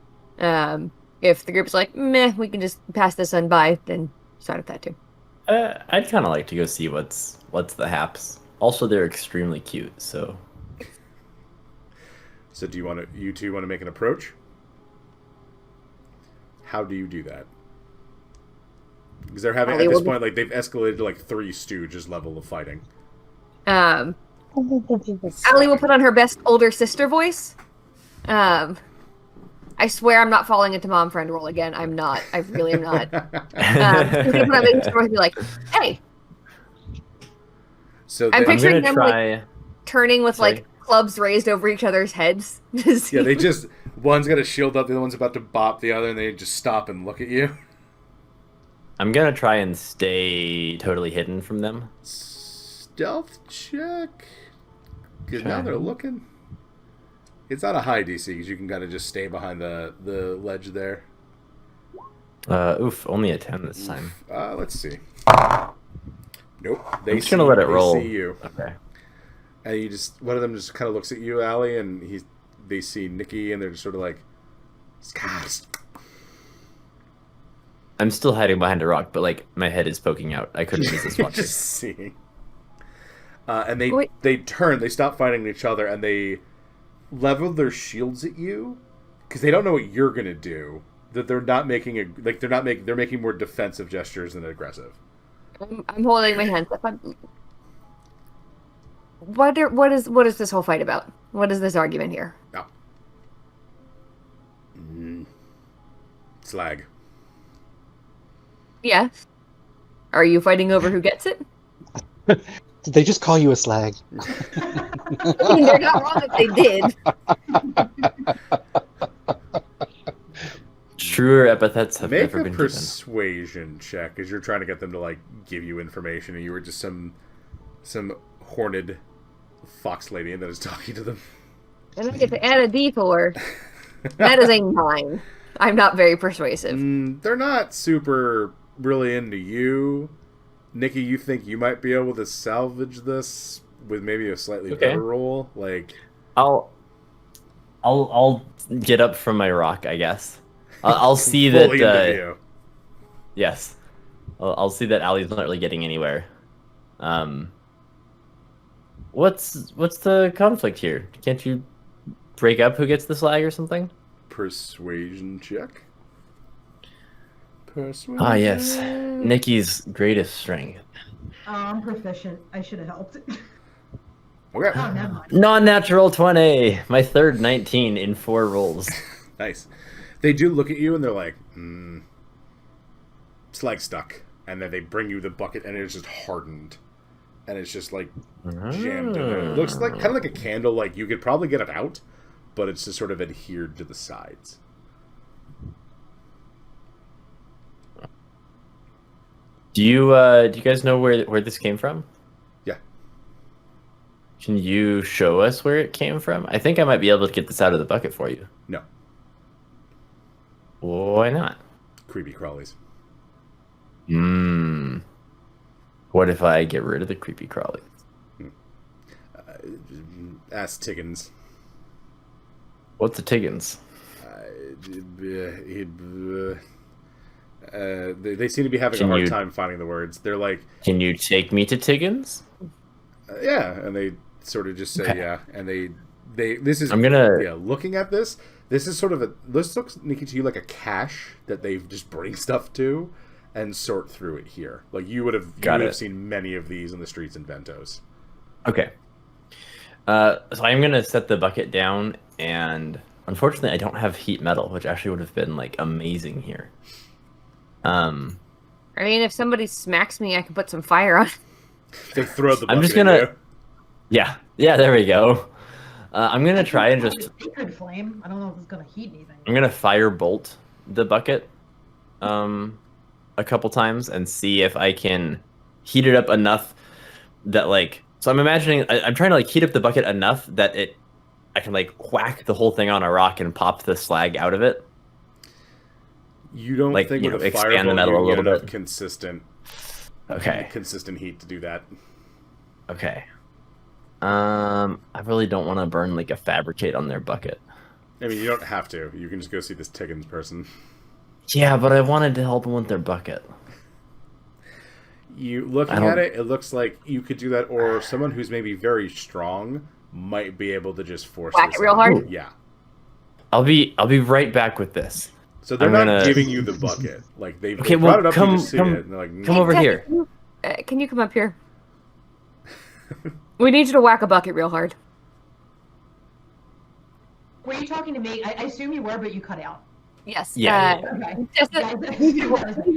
If the group's meh, we can just pass this on by, then start with that too. I'd kind of like to go see what's the haps. Also, they're extremely cute, so. So do you two want to make an approach? How do you do that? Because they're having, at this point, they've escalated to 3 Stooges level of fighting. Allie will put on her best older sister voice. I swear I'm not falling into mom friend role again. I'm not. I really am not. She's gonna put on be like, hey. So I'm picturing them turning with clubs raised over each other's heads. Yeah, they just, one's got a shield up, the other one's about to bop the other, and they just stop and look at you. I'm gonna try and stay totally hidden from them. Stealth check. Because now they're looking. It's not a high DC, because you can kind of just stay behind the ledge there. Only a 10 this time. Let's see. Nope. I'm just gonna let it roll. See you. Okay. And one of them just kind of looks at you, Allie, and they see Nikki, and they're just sort of like, Scars. I'm still hiding behind a rock, but my head is poking out. I couldn't resist watching. Just seeing. And they turn, they stop fighting each other, and they level their shields at you because they don't know what you're gonna do. That they're not making they're making more defensive gestures than aggressive. I'm holding my hands up. What is this whole fight about? What is this argument here? Oh. Slag. Yes. Are you fighting over who gets it? Did they just call you a slag? I mean, they're not wrong if they did. Truer epithets have never been Make a persuasion check as you're trying to get them to give you information, and you were just some horned fox lady that is talking to them. And I get to add a D4. That is a 9. I'm not very persuasive. They're not super really into you. Nikki, you think you might be able to salvage this with maybe a slightly better roll? I'll get up from my rock, I guess. I'll see that. Yes, I'll see that Allie's not really getting anywhere. What's the conflict here? Can't you break up who gets the slag or something? Persuasion check. Persuasion. Ah, yes. Nikki's greatest strength. Oh, I'm proficient. I should have helped. Okay. Oh, never mind. Non-natural 20. My third 19 in 4 rolls. Nice. They do look at you and they're like, slag stuck. And then they bring you the bucket and it's just hardened. And it's just jammed in there. It looks kind of like a candle. You could probably get it out, but it's just sort of adhered to the sides. Do you guys know where this came from? Yeah. Can you show us where it came from? I think I might be able to get this out of the bucket for you. No. Why not? Creepy crawlies. What if I get rid of the creepy crawlies? Ask Tiggins. What's a Tiggins? They seem to be having a hard time finding the words. They're like, "Can you take me to Tiggins?" Yeah, and they sort of just say, Okay. yeah, and they. This is. I'm gonna. Looking at this, this is sort of a. This looks, Nikki, to you like a cache that they just bring stuff to, and sort through it here. Like you would have seen many of these in the streets in Ventos. Okay. So I'm gonna set the bucket down, and unfortunately, I don't have heat metal, which actually would have been like amazing here. I mean, if somebody smacks me, I can put some fire on. They throw the bucket. I'm just gonna. Yeah, there we go. I'm gonna try and just. Sacred flame. I don't know if it's gonna heat anything. I'm gonna firebolt the bucket, a couple times and see if I can heat it up enough that like. So I'm imagining I'm trying to like heat up the bucket enough that I can like whack the whole thing on a rock and pop the slag out of it. You don't like, think you with know, a expand fireball the metal you a little get enough bit. consistent heat to do that. Okay. I really don't want to burn like a fabricate on their bucket. I mean, you don't have to. You can just go see this Tiggins person. Yeah, but I wanted to help them with their bucket. You looking at it, it looks like you could do that, or someone who's maybe very strong might be able to just force Whack this it real out. hard? Yeah. I'll be right back with this. So they're not giving you the bucket. Like they Okay, brought it up, come you just see it, and they're like, come over here. Can you come up here? We need you to whack a bucket real hard. Were you talking to me? I assume you were, but you cut out. Yes. Yeah. Okay. Just Guys, you need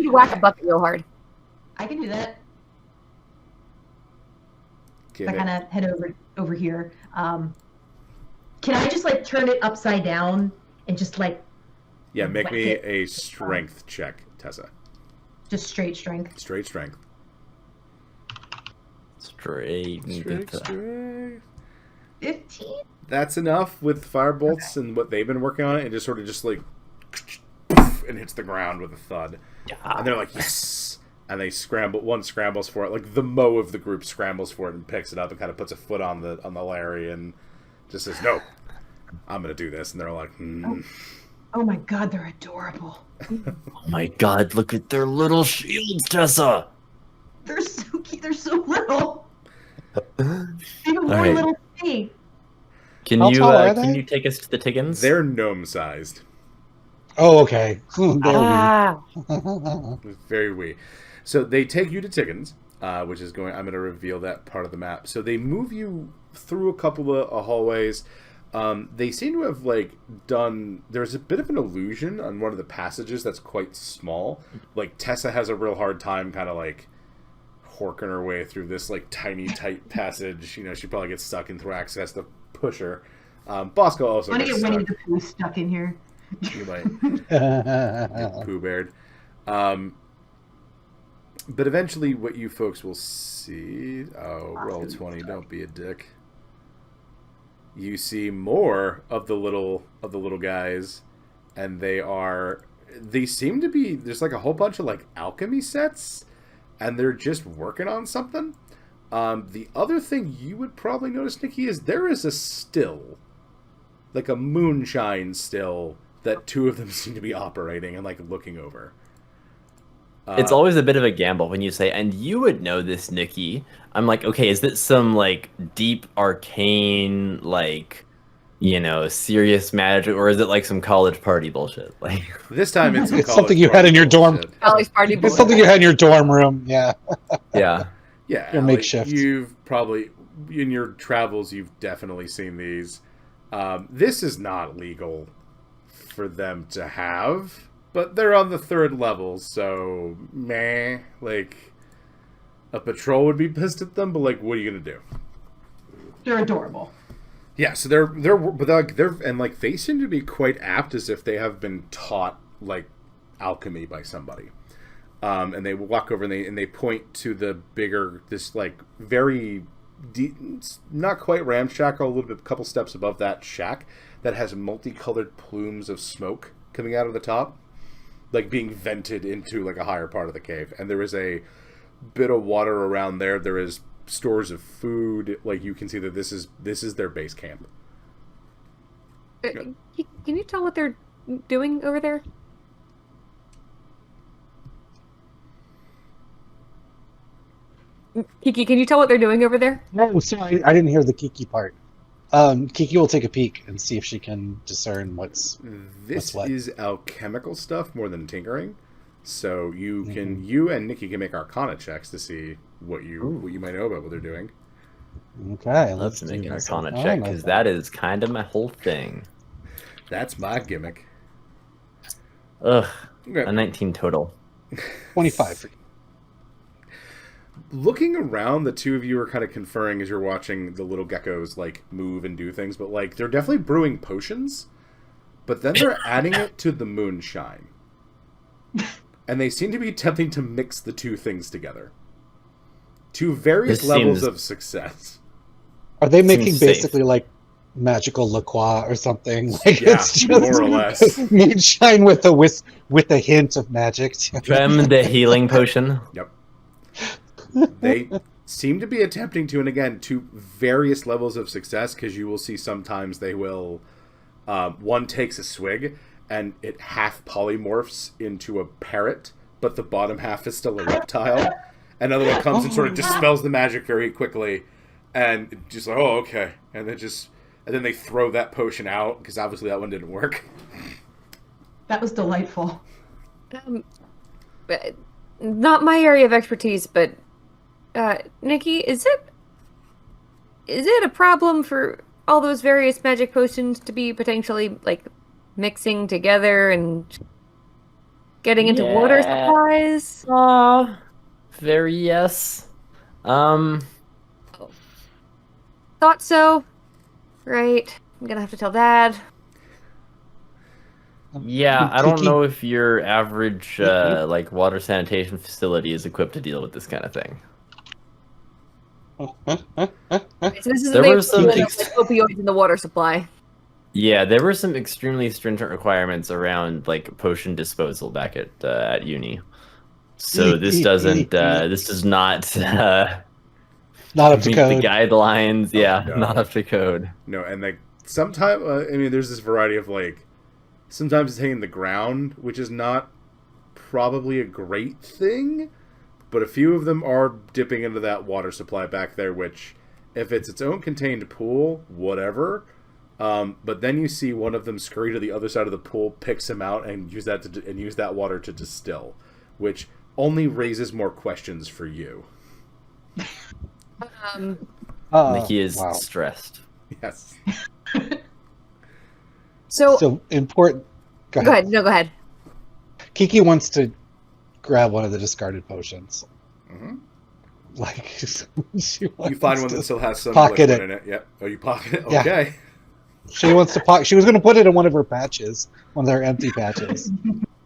to whack a bucket real hard. I can do that. Get I it. kind of head over here. Can I just like turn it upside down and just like Yeah, make whack me it? a strength check, Tessa. Just straight strength? Straight strength. Straight. 15. That's enough with firebolts and what they've been working on. It just sort of just like poof, and hits the ground with a thud. Yeah. And they're like, yes! And they scramble. One scrambles for it. Like the Mo of the group scrambles for it and picks it up and kind of puts a foot on the Larry and just says, "No, I'm gonna do this." And they're like, Oh my god, they're adorable. Oh my god, look at their little shields, Tessa! They're so cute. They're so little. Even more Alright. little than me. Can How you tall are can they? you take us to the Tiggins? They're gnome-sized. Oh, okay. There Ah, Very wee. So they take you to Tiggins, which is going. I'm going to reveal that part of the map. So they move you through a couple of hallways. They seem to have like done. There's a bit of an illusion on one of the passages that's quite small. Like Tessa has a real hard time, kind of like horking her way through this like tiny tight passage. You know, she probably gets stuck and Thrax has to push her. Bosco also I want to gets get Winnie stuck. the Pooh stuck in here. You might. we Pooh Beard. But eventually what you folks will see... Oh, roll 20, don't be a dick. You see more of the little guys, and they seem to be... There's like a whole bunch of like alchemy sets, and they're just working on something. The other thing you would probably notice, Nikki, is there is a still, like a moonshine still, that two of them seem to be operating and like looking over. It's always a bit of a gamble when you say, and you would know this, Nikki. I'm like, okay, is this some like deep arcane, like, you know, serious magic, or is it like some college party bullshit? Like This time it's, It's something you had in your dorm. college party. It's something you had in your dorm room. Yeah. yeah. Yeah, Your like, makeshift. you've probably in your travels you've definitely seen these. This is not legal for them to have, but they're on the 3rd level, so meh. Like a patrol would be pissed at them, but like, what are you gonna do? They're adorable. Yeah, so they seem to be quite apt, as if they have been taught like alchemy by somebody. And they walk over and they point to the bigger, this like very not quite ramshackle, a little bit, a couple steps above that shack that has multicolored plumes of smoke coming out of the top, like being vented into like a higher part of the cave. And there is a bit of water around there. There is stores of food. Like you can see that this is their base camp. Can you tell what they're doing over there? Kiki, can you tell what they're doing over there? No, sorry, I didn't hear the Kiki part. Kiki will take a peek and see if she can discern what's what. Is alchemical stuff more than tinkering. So you and Nikki can make Arcana checks to see what you might know about what they're doing. Okay, I love to make an Arcana check because that is kind of my whole thing. That's my gimmick. Ugh, Okay. a 19 total. 25 for you. Looking around, the two of you are kind of conferring as you're watching the little geckos like move and do things, but like they're definitely brewing potions, but then they're adding it to the moonshine. And they seem to be attempting to mix the two things together. To various levels of success. Are they making basically like magical liqueur or something? Like Yeah, it's just more or less. moonshine with a hint of magic. The healing potion. Yep. They seem to be attempting to, and again, to various levels of success, because you will see sometimes they will, one takes a swig, and it half polymorphs into a parrot, but the bottom half is still a reptile. Another one comes and sort of dispels the magic very quickly, and just like, oh, okay. And then they throw that potion out, because obviously that one didn't work. That was delightful. Not my area of expertise, but Nikki, is it a problem for all those various magic potions to be potentially like mixing together and getting into water supplies? Very yes. Thought so. Right. I'm gonna have to tell Dad. Yeah, I don't know if your average like water sanitation facility is equipped to deal with this kind of thing. So this is There the were some opioids in the water supply. Yeah, there were some extremely stringent requirements around like potion disposal back at uni. So this doesn't this does not not up to meet code. the guidelines. Yeah, no. Not up to code. No, and like sometimes, I mean, there's this variety of like, sometimes it's hitting the ground, which is not probably a great thing, but a few of them are dipping into that water supply back there, which, if it's its own contained pool, whatever. But then you see one of them scurry to the other side of the pool, picks him out, and use that water to distill, which only raises more questions for you. Nikki is wow. stressed. Yes. So important. Go ahead. No, go ahead. Kiki wants to grab one of the discarded potions. Mm-hmm. Like You find one that still has some pocket liquid in it. Yep. Oh, you pocket it? Yeah. Okay. She wants to pocket. She was going to put it in one of her patches, one of their empty patches.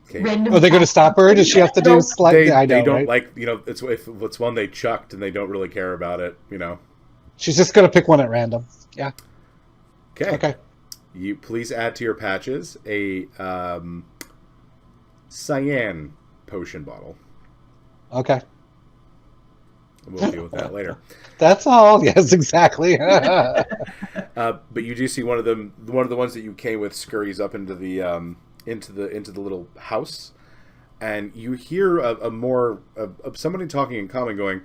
Okay. Random Are they going to stop her? Does she have to do slightly? I know, they don't right? like, if it's one they chucked and they don't really care about it, She's just going to pick one at random. Yeah. Okay. Okay. You please add to your patches a cyan potion bottle. Okay. We'll deal with that later. That's all. Yes, exactly. But you do see one of the ones that you came with scurries up into the little house, and you hear of somebody talking in common, going,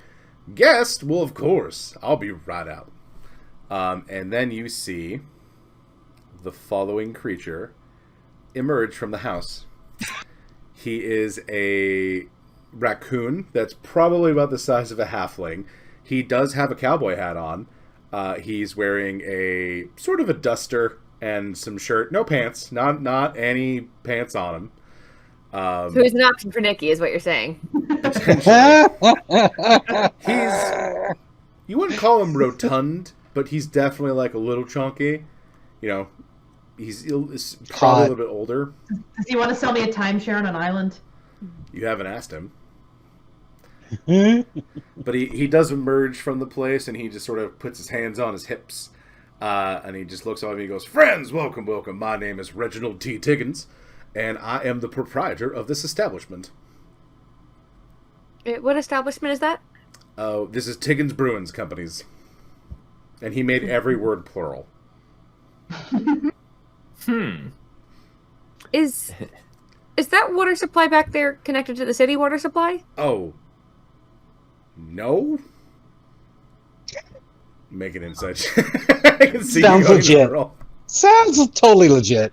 "Guest? Well, of course, I'll be right out." And then you see the following creature emerge from the house. He is a raccoon that's probably about the size of a halfling. He does have a cowboy hat on. He's wearing a sort of a duster and some shirt, no pants, not any pants on him. So he's an option for Nikki, is what you're saying. Potentially. You wouldn't call him rotund, but he's definitely like a little chunky. You know, he's probably a little bit older. Does he want to sell me a timeshare on an island? You haven't asked him. But he does emerge from the place, and he just sort of puts his hands on his hips, and he just looks at me and he goes, "Friends, welcome, welcome. My name is Reginald T. Tiggins, and I am the proprietor of this establishment." What establishment is that? Oh, this is Tiggins Bruins Companies. And he made every word plural. Is that water supply back there connected to the city water supply? Oh. No? Make an insight. I can see Sounds legit. Sounds totally legit.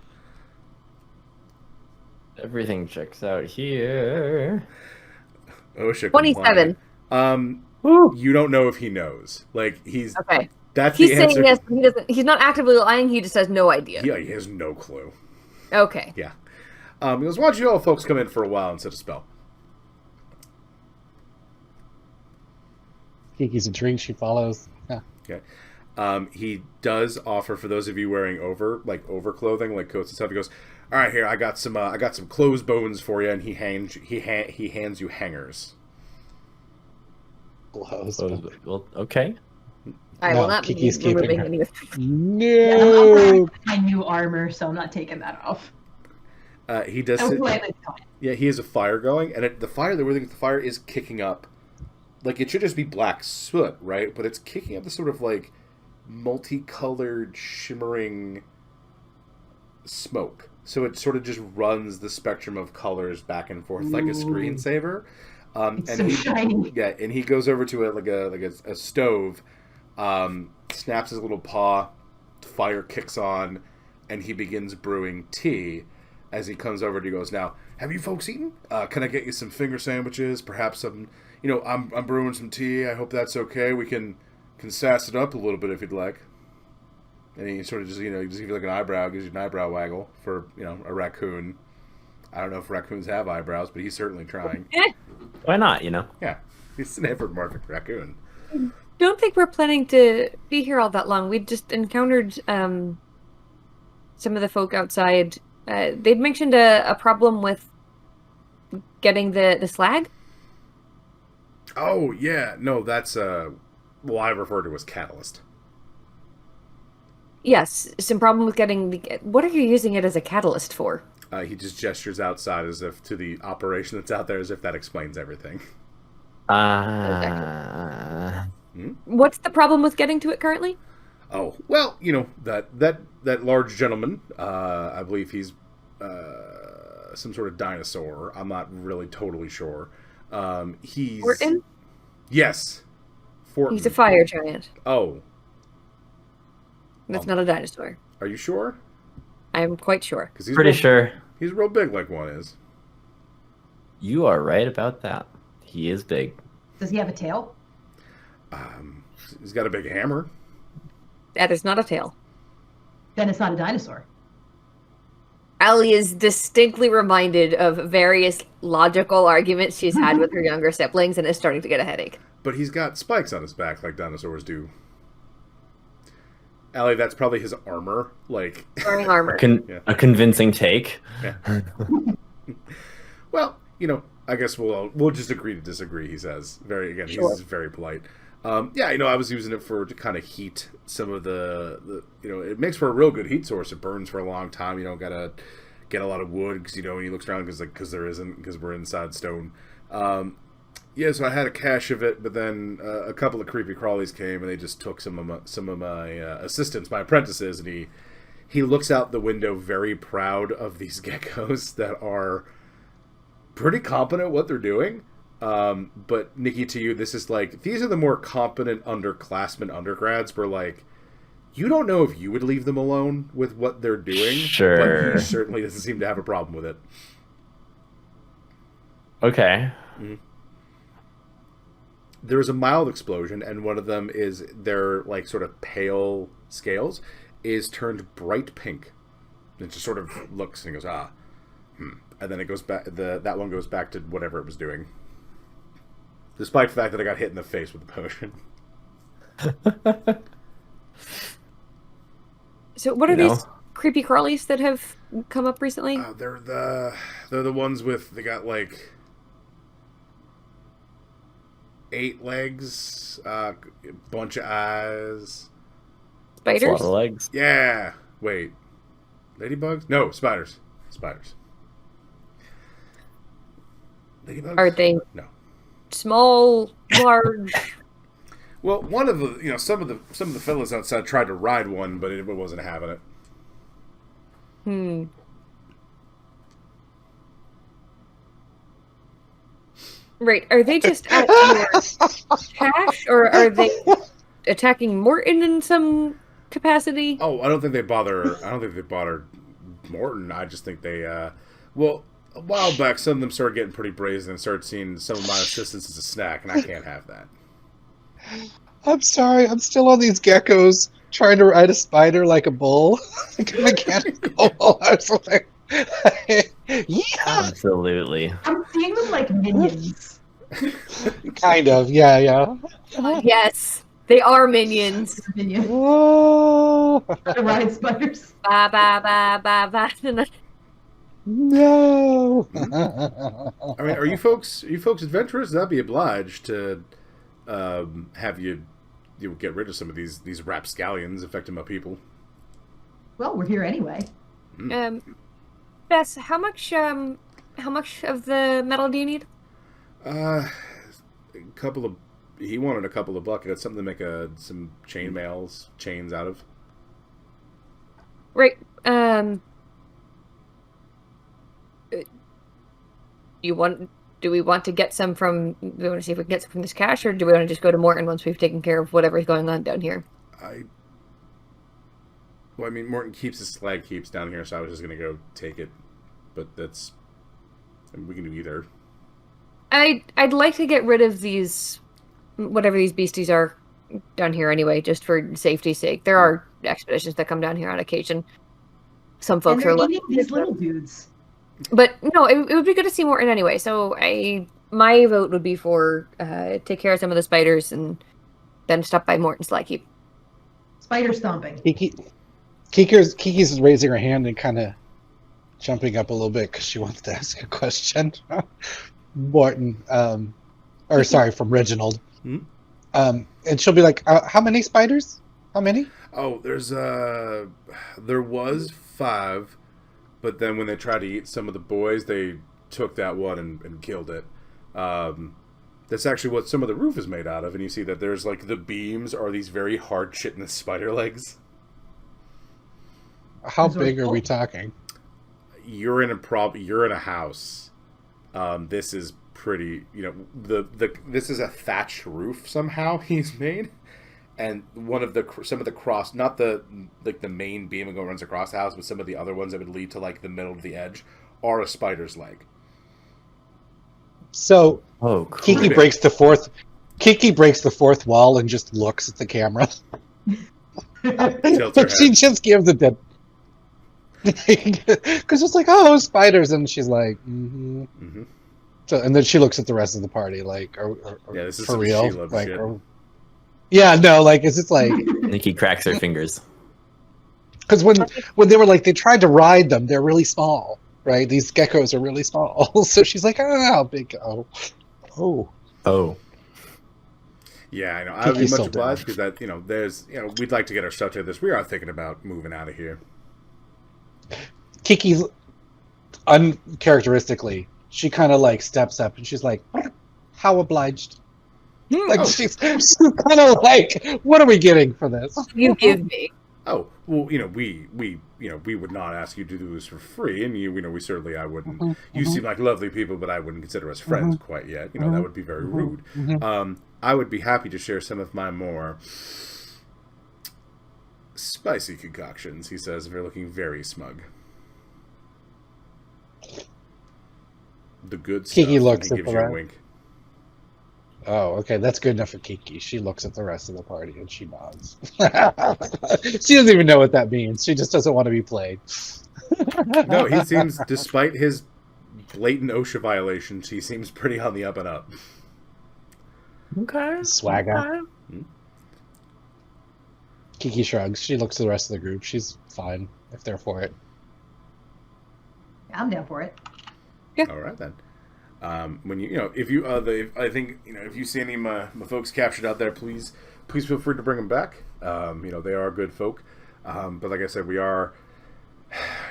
Everything checks out here. OSHA 27. You don't know if he knows. Like, he's... Okay. That's He's the saying answer. yes, but he doesn't. He's not actively lying. He just has no idea. Yeah, he has no clue. Okay. Yeah. He goes, "Why don't you all folks come in for a while and set a spell?" Kiki's intrigued. She follows. Yeah. Okay. He does offer, for those of you wearing overclothing, like coats and stuff. He goes, "All right, here I got some clothes bones for you," and he hands you hangers. Close. Well, okay. I will not be Kiki's keeping removing her. any of Yeah, I'm wearing my new armor, so I'm not taking that off. He does. Yeah, he has a fire going, and the fire, the weird thing with the fire is kicking up. Like, it should just be black soot, right? But it's kicking up this sort of, like, multicolored, shimmering smoke. So it sort of just runs the spectrum of colors back and forth like a screensaver. It's so shiny. Yeah, and he goes over to a stove, snaps his little paw, fire kicks on, and he begins brewing tea. As he comes over, he goes, "Now, have you folks eaten? Can I get you some finger sandwiches? Perhaps some, I'm brewing some tea. I hope that's okay. We can sass it up a little bit if you'd like." And he sort of just gives you like an eyebrow, gives you an eyebrow waggle for, a raccoon. I don't know if raccoons have eyebrows, but he's certainly trying. Why not, Yeah, he's an effort market raccoon. Don't think we're planning to be here all that long. We just encountered some of the folk outside. They'd mentioned a problem with getting the slag. Oh, yeah. No, that's, I refer to as catalyst. Yes, some problem with getting what are you using it as a catalyst for? He just gestures outside as if to the operation that's out there, as if that explains everything. What's the problem with getting to it currently? Oh, well, that large gentleman, I believe he's some sort of dinosaur. I'm not really totally sure. He's... Fortin? Yes. Fortin. He's a fire giant. Oh. That's not a dinosaur. Are you sure? I'm quite sure. 'Cause he's Pretty sure. He's real big like one is. You are right about that. He is big. Does he have a tail? He's got a big hammer. That is not a tail. Then it's not a dinosaur. Allie is distinctly reminded of various logical arguments she's had with her younger siblings and is starting to get a headache. But he's got spikes on his back like dinosaurs do. Allie, that's probably his armor. Like, wearing armor. A convincing take. Yeah. Well, I guess we'll just agree to disagree, he says. He's very polite. I was using it to kind of heat some of the it makes for a real good heat source. It burns for a long time. You don't gotta get a lot of wood because when he looks around because we're inside stone. So I had a cache of it, but then a couple of creepy crawlies came and they just took some of my assistants, my apprentices, and he looks out the window very proud of these geckos that are pretty competent at what they're doing. But Nikki, to you, this is these are the more competent underclassmen undergrads where you don't know if you would leave them alone with what they're doing. Sure. But he certainly doesn't seem to have a problem with it. Okay. Mm-hmm. There's a mild explosion, and one of them is their sort of pale scales is turned bright pink. It just sort of looks and goes, and then it goes back. That one goes back to whatever it was doing, despite the fact that I got hit in the face with the potion. So what are these creepy crawlies that have come up recently? They're the ones with, they got like 8 legs, a bunch of eyes. Spiders? A lot of legs. Yeah. Wait. Ladybugs? No, spiders. Spiders. Ladybugs? Are they No. small, large? Well, one of the, some of the fellas outside tried to ride one, but it wasn't having it. Right. Are they just at your cache, or are they attacking Morton in some capacity? Oh, I don't think they bother Morton. I just think they, well, a while back, some of them started getting pretty brazen and started seeing some of my assistants as a snack, and I can't have that. I'm sorry, I'm still on these geckos trying to ride a spider like a bull. Like a mechanical bull or something. Yeah. Absolutely. I'm seeing them like minions. Kind of, yeah. Yes, they are minions. Minions. Whoa. To ride spiders. Ba ba ba ba ba. No. I mean, are you folks adventurous? I'd be obliged to have you get rid of some of these rapscallions affecting my people. Well, we're here anyway. Bess, how much of the metal do you need? He wanted a couple of buckets, something to make some chains out of. Right. Do we want to get some from? Do we want to see if we can get some from this cache, or do we want to just go to Morton once we've taken care of whatever's going on down here? Well, I mean, Morton keeps his slag heaps down here, so I was just gonna go take it. But we can do either. I'd like to get rid of these, whatever these beasties are down here anyway, just for safety's sake. There are expeditions that come down here on occasion. Some folks and are eating these little dudes. But no, it would be good to see Morton anyway. So my vote would be for take care of some of the spiders and then stop by Morton's slag heap. Spider stomping. Kiki's raising her hand and kind of jumping up a little bit because she wants to ask a question. Morton, from Reginald. And she'll be like, how many spiders? How many? Oh, there was 5, but then when they tried to eat some of the boys, they took that one and killed it. That's actually what some of the roof is made out of, and you see that there's like the beams are these very hard chitinous spider legs. How big are we talking? You're in a house. This is pretty, this is a thatch roof somehow he's made, and some of the cross, not the main beam that runs across the house, but some of the other ones that would lead to like the middle of the edge are a spider's leg. So Kiki breaks the fourth wall and just looks at the camera. She just gives it that. Because it's like, oh, spiders, and she's like, So, and then she looks at the rest of the party, like, this is for some real, Sheila like, shit. is it like? Nikki cracks her fingers. Because when they were like, they tried to ride them, they're really small, right? These geckos are really small, so she's like, oh, how big? Oh. Yeah, I know. I would be much obliged because that, there's, we'd like to get our stuff to this. We are thinking about moving out of here. Kiki's uncharacteristically, she kind of like steps up and she's like, how obliged? Like she's kind of like, what are we getting for this? You give me. Oh, well, we would not ask you to do this for free, and we certainly, I wouldn't. You seem like lovely people, but I wouldn't consider us friends quite yet. That would be very rude. I would be happy to share some of my more spicy concoctions, he says, if you're looking very smug. The good stuff. Kiki looks and he at gives you a wink. Oh, okay, that's good enough for Kiki. She looks at the rest of the party and she nods. She doesn't even know what that means. She just doesn't want to be played. No, he seems, despite his blatant OSHA violations, he seems pretty on the up and up. Okay. Swagger. Kiki shrugs. She looks at the rest of the group. She's fine if they're for it. I'm down for it. Yeah. All right then. When if you I think if you see any of my folks captured out there, please feel free to bring them back. They are good folk. But like I said, we are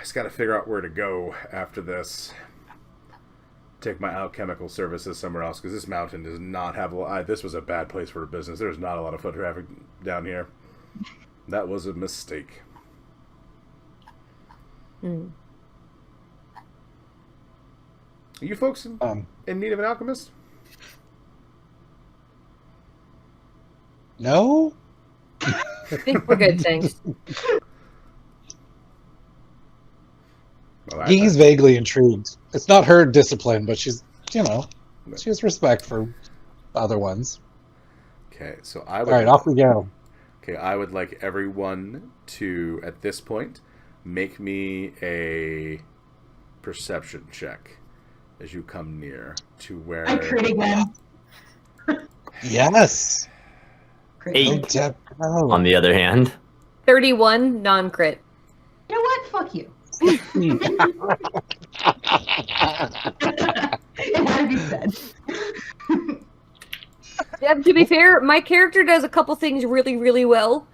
just got to figure out where to go after this. Take my alchemical services somewhere else because this mountain does not have a lot. This was a bad place for a business. There's not a lot of foot traffic down here. That was a mistake. Mm. Are you folks in need of an alchemist? No? I think we're good, thanks. Well, Kiki's vaguely intrigued. It's not her discipline, but she's, she has respect for other ones. Okay, so All right, off we go. Okay, I would like everyone to, at this point, make me a perception check as you come near to where... I crit again. Yes. Crit. 8. Oh. On the other hand, 31 non-crit. You know what? Fuck you. It had to be said. Yeah, to be fair, my character does a couple things really, really well.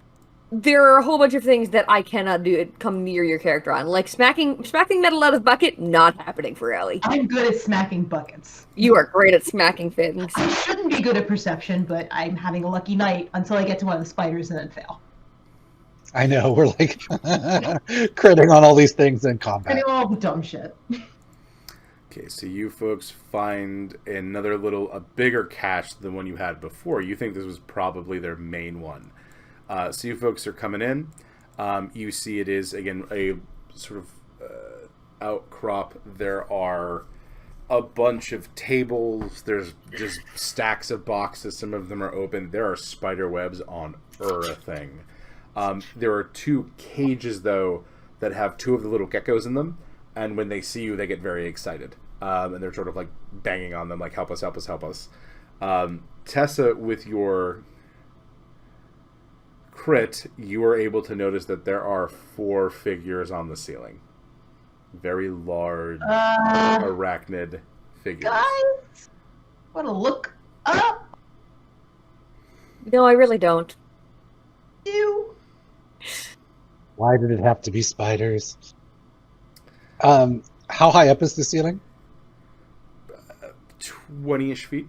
There are a whole bunch of things that I cannot do come near your character on. Like smacking metal out of bucket, not happening for Ellie. I'm good at smacking buckets. You are great at smacking things. I shouldn't be good at perception, but I'm having a lucky night until I get to one of the spiders and then fail. I know, we're like critting on all these things in I combat. do all the dumb shit. Okay, so you folks find a bigger cache than the one you had before. You think this was probably their main one. So you folks are coming in. You see it is, again, a sort of outcrop. There are a bunch of tables. There's just stacks of boxes. Some of them are open. There are spider webs on everything. There are 2 cages, though, that have 2 of the little geckos in them. And when they see you, they get very excited. And they're sort of like banging on them, like, help us, help us, help us. Tessa, with your crit, you are able to notice that there are 4 figures on the ceiling. Very large arachnid figures. Guys, want to look up? No, I really don't. You. Why did it have to be spiders? How high up is the ceiling? 20-ish feet.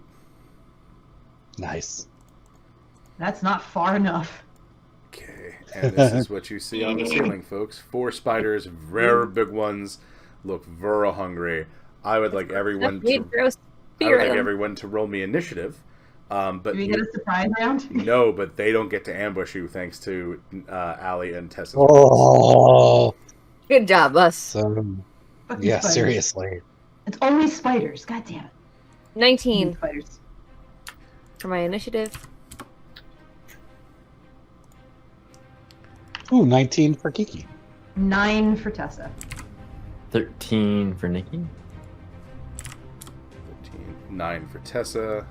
Nice. That's not far enough. Okay, and this is what you see on the ceiling, folks. 4 spiders, very big ones, look very hungry. I would like everyone to roll me initiative. But Do we get a surprise round? No, but they don't get to ambush you thanks to Allie and Tessa. Oh. Good job, us. Fucking Yeah, spiders. seriously. It's only spiders. God damn it. 19 Spiders. for my initiative. Ooh, 19 for Kiki. 9 for Tessa. 13 for Nikki. 13, 9 for Tessa.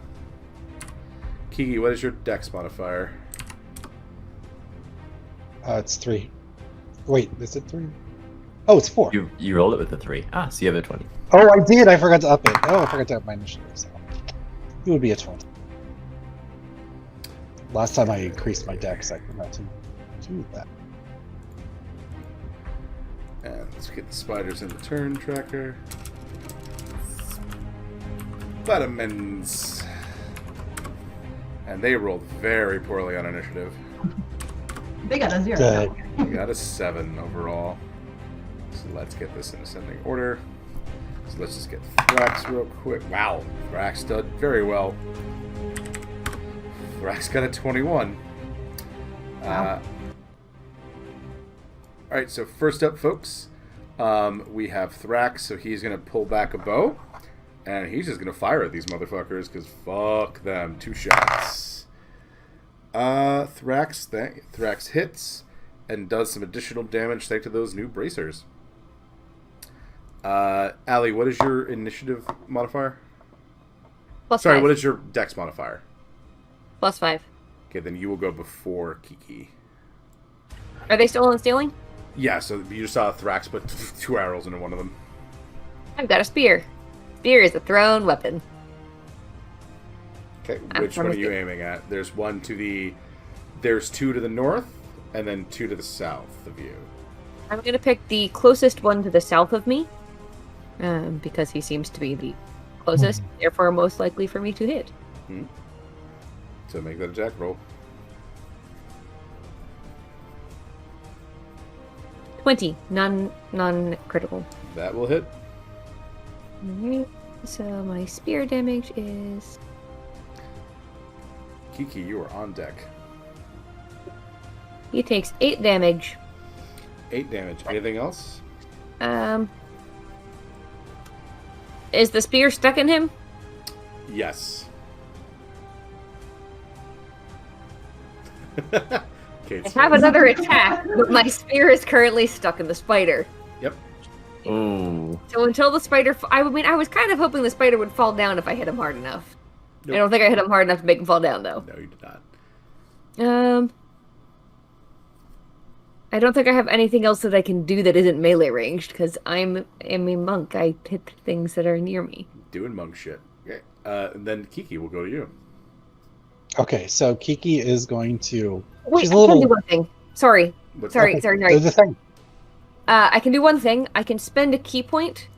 Kiki, what is your dex modifier? It's 3. Wait, is it 3? Oh, it's 4. You rolled it with a 3. So you have a 20. Oh, I did. I forgot to up it. Oh, I forgot to up my initiative. So it would be a 20. Last time I increased my dex, I forgot to do that. And let's get the spiders in the turn tracker. Vitamins. And they rolled very poorly on initiative. They got a 0. Good. We got a 7 overall. So let's get this in ascending order. So let's just get Thrax real quick. Wow, Thrax did very well. Thrax got a 21. Wow. Alright, so first up, folks, we have Thrax, so he's going to pull back a bow. And he's just going to fire at these motherfuckers, because fuck them. 2 shots. Thrax hits and does some additional damage thanks to those new bracers. Allie, what is your initiative modifier? +5. What is your dex modifier? +5. Okay, then you will go before Kiki. Are they still on stealing? Yeah, so you just saw Thrax put 2 arrows into one of them. I've got a spear. Spear is a thrown weapon. Okay, which one are you aiming at? There's there's 2 to the north, and then 2 to the south of you. I'm gonna pick the closest one to the south of me, because he seems to be the closest, therefore most likely for me to hit. So make that attack roll. 20, non-critical. That will hit. Alright, so my spear damage is... Kiki, you are on deck. He takes 8 damage. 8 damage. Anything else? Is the spear stuck in him? Yes. Okay, I have another attack, but my spear is currently stuck in the spider. Yep. Ooh. So until the spider... I was kind of hoping the spider would fall down if I hit him hard enough. Nope. I don't think I hit him hard enough to make him fall down, though. No, you did not. I don't think I have anything else that I can do that isn't melee ranged, because I'm a monk. I hit things that are near me. Doing monk shit. Okay. Then Kiki, will go to you. Okay, so Kiki is going to. Wait, She's I a little. can do one thing. Sorry. Sorry. Do the thing. I can do one thing. I can spend a key point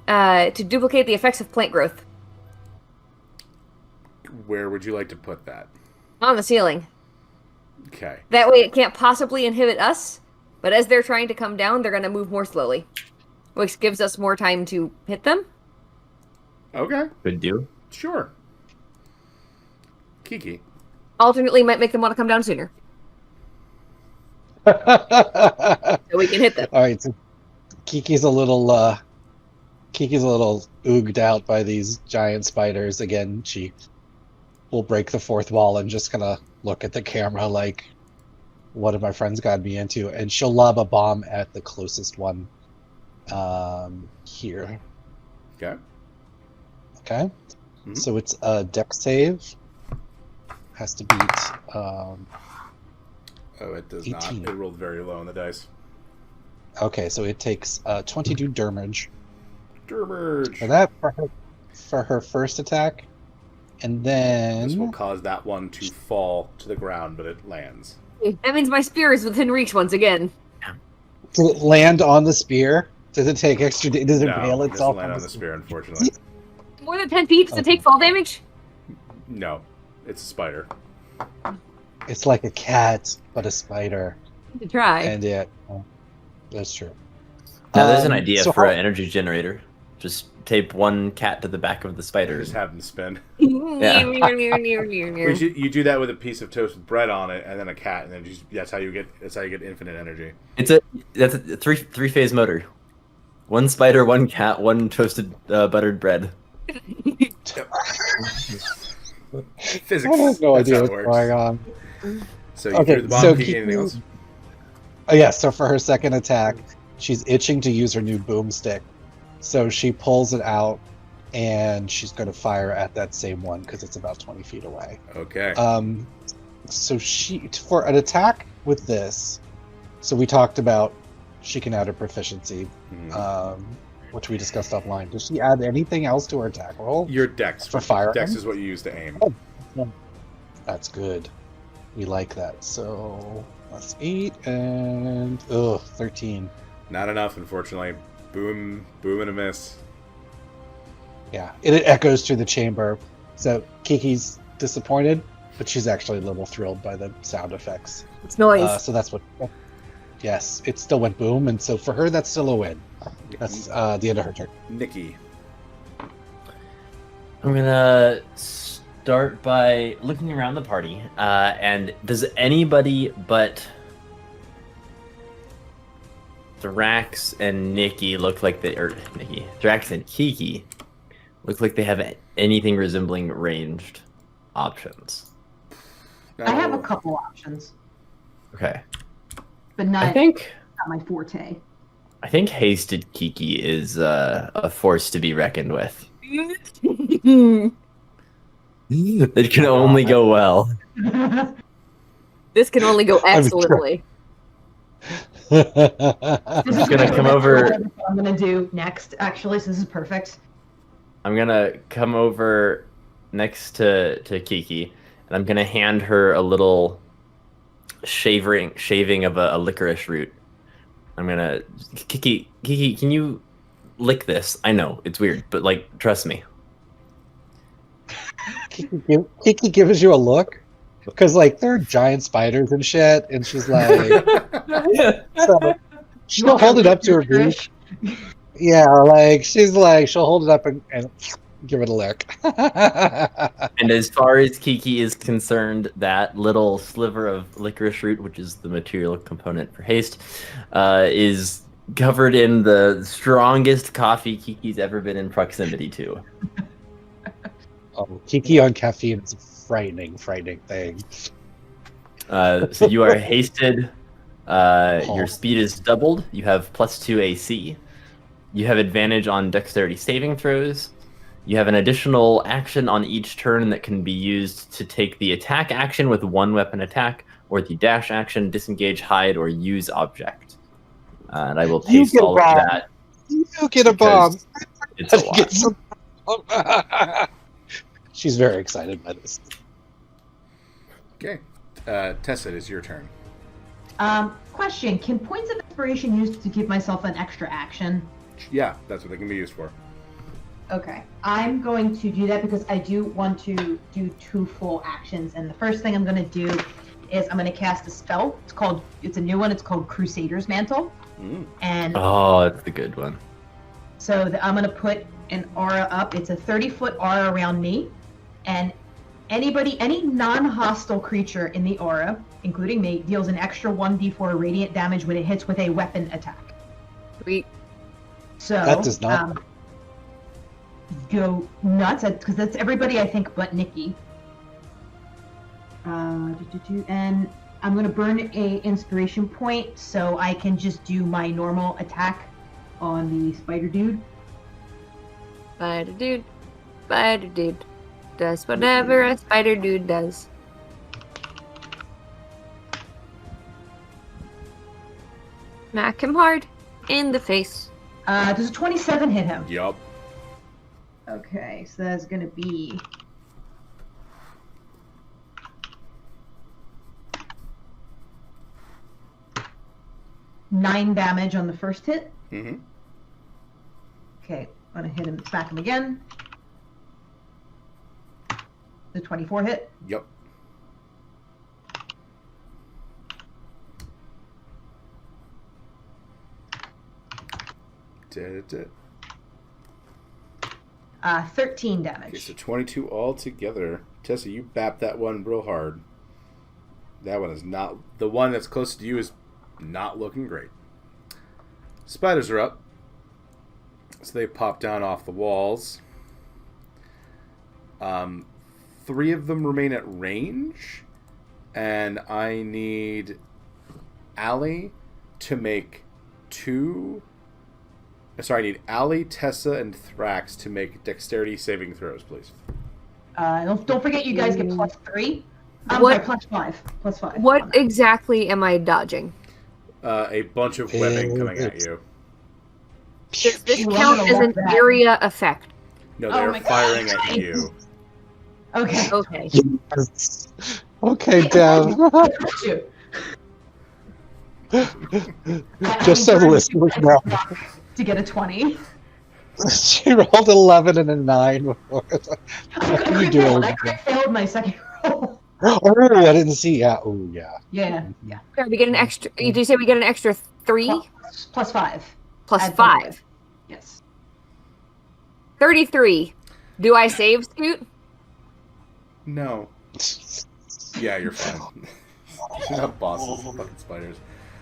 to duplicate the effects of plant growth. Where would you like to put that? On the ceiling. Okay. That way it can't possibly inhibit us, but as they're trying to come down, they're going to move more slowly, which gives us more time to hit them. Okay. Good deal. Sure. Kiki. Alternately might make them want to come down sooner. So we can hit them. All right, so Kiki's a little ooged out by these giant spiders. Again, she will break the fourth wall and just kind of look at the camera like, what have my friends got me into? And she'll lob a bomb at the closest one here. Okay. Okay. So it's a dex save. Has to beat Oh, it does 18. not. It rolled very low on the dice. Okay, so it takes 22 damage Dermerge. for that for her first attack. And This will then cause that one to fall to the ground, but it lands. That means my spear is within reach once again. to land on the spear. Does it take extra? Does it No, bail it doesn't itself land on the spear, unfortunately. More than 10 feet to take fall damage? No, it's a spider. It's like a cat, but a spider. To try. And it. That's true. Now there's an idea so for how- an energy generator. Just tape one cat to the back of the spider. Just have them spin. Yeah. You do that with a piece of toast with bread on it, and then a cat, and then that's how you get infinite energy. That's a three phase motor. One spider, one cat, one toasted buttered bread. Physics. I have no That's idea how what's it works. going on. So you Okay, threw the bomb. so Kiki, anything else? Yeah, so for her second attack, she's itching to use her new boomstick. So she pulls it out, and she's going to fire at that same one because it's about 20 feet away. Okay. So for an attack with this, so we talked about she can add her proficiency, which we discussed offline. Does she add anything else to her attack roll? Your dex. For firing? Dex is what you use to aim. Oh. That's good. We like that. So that's 8 and 13. Not enough, unfortunately. Boom, boom, and a miss. Yeah, it echoes through the chamber. So Kiki's disappointed, but she's actually a little thrilled by the sound effects. It's noise. So that's what. Yes, it still went boom, and so for her, that's still a win. That's the end of her turn. Nikki. I'm gonna start by looking around the party, and does anybody but Thrax and Nikki look like Thrax and Kiki look like they have anything resembling ranged options? I have a couple options, Okay. but not, I think not my forte. hasted Kiki is a force to be reckoned with. It can only go well. This can only go I'm excellently. This is gonna come over. what I'm gonna do next, actually. So this is perfect. I'm gonna come over next to Kiki, and I'm gonna hand her a little shaving of a licorice root. I'm gonna Kiki, can you lick this? I know it's weird, but like, trust me. Kiki gives you a look because like there are giant spiders and shit, and she's like, so, she'll hold it up to her beak. Yeah, like she's like she'll hold it up and give it a lick. And as far as Kiki is concerned, that little sliver of licorice root, which is the material component for haste, is covered in the strongest coffee Kiki's ever been in proximity to. Oh, Kiki on caffeine is a frightening thing. So you are hasted. Your speed is doubled. You have +2 AC. You have advantage on dexterity saving throws. You have an additional action on each turn that can be used to take the attack action with one weapon attack, or the dash action, disengage, hide, or use object. And I will paste all of that. You get a bomb. It's a lot. She's very excited by this. Okay. Tessa, it is your turn. Question: can points of inspiration used to give myself an extra action? Yeah, that's what they can be used for. Okay, I'm going to do that because I do want to do 2 full actions, and the first thing I'm going to do is I'm going to cast a spell. It's a new one. It's called Crusader's Mantle. And oh, that's the good one. so I'm going to put an aura up. It's a 30-foot aura around me, and any non-hostile creature in the aura, including me, deals an extra 1d4 radiant damage when it hits with a weapon attack. Sweet. So that does not go nuts because that's everybody, I think, but Nikki. And I'm going to burn a inspiration point so I can just do my normal attack on the spider dude. Spider dude does whatever a spider dude does. Smack him hard in the face. Does a 27 hit him? Yup. Okay, so that's going to be... nine damage on the first hit. Mm-hmm. Okay, I'm going to hit him, smack him again. The 24 hit. Yep. Did it. 13 damage. Okay, so 22 altogether. Tessa, you bapped that one real hard. That one is not... The one that's close to you is not looking great. Spiders are up. So they pop down off the walls. 3 of them remain at range. And I need Allie to make 2... Sorry, I need Allie, Tessa, and Thrax to make dexterity saving throws, please. Don't forget you guys get +3. What? Sorry, +5. What exactly am I dodging? A bunch of webbing coming at you. Does this count as an area effect? No, they're firing at you. Okay. Okay. Yes. Okay, Dev. Just so listeners know. To get a 20. She rolled 11 and a 9 before. I failed my second roll. Oh, I didn't see. Yeah. Oh, yeah. Yeah. Okay, we get an extra. Did you say we get an extra 3? +5. Plus 5. Yes. 33. Do I save, Scoot? No. Yeah, you're fine. You're not bosses, fucking spiders.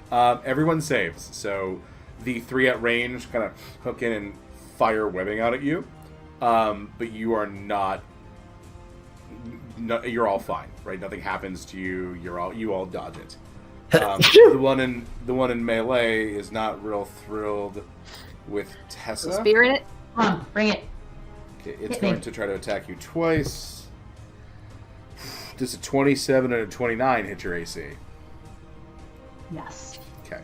Everyone saves, so the 3 at range kind of hook in and fire webbing out at you, but you are not. You're all fine, right? Nothing happens to you. You all dodge it. The one in melee is not real thrilled with Tessa. Spirit it. Come on, bring it. Okay, it's going to try to attack you twice. Does a 27 and a 29 hit your AC? Yes. Okay.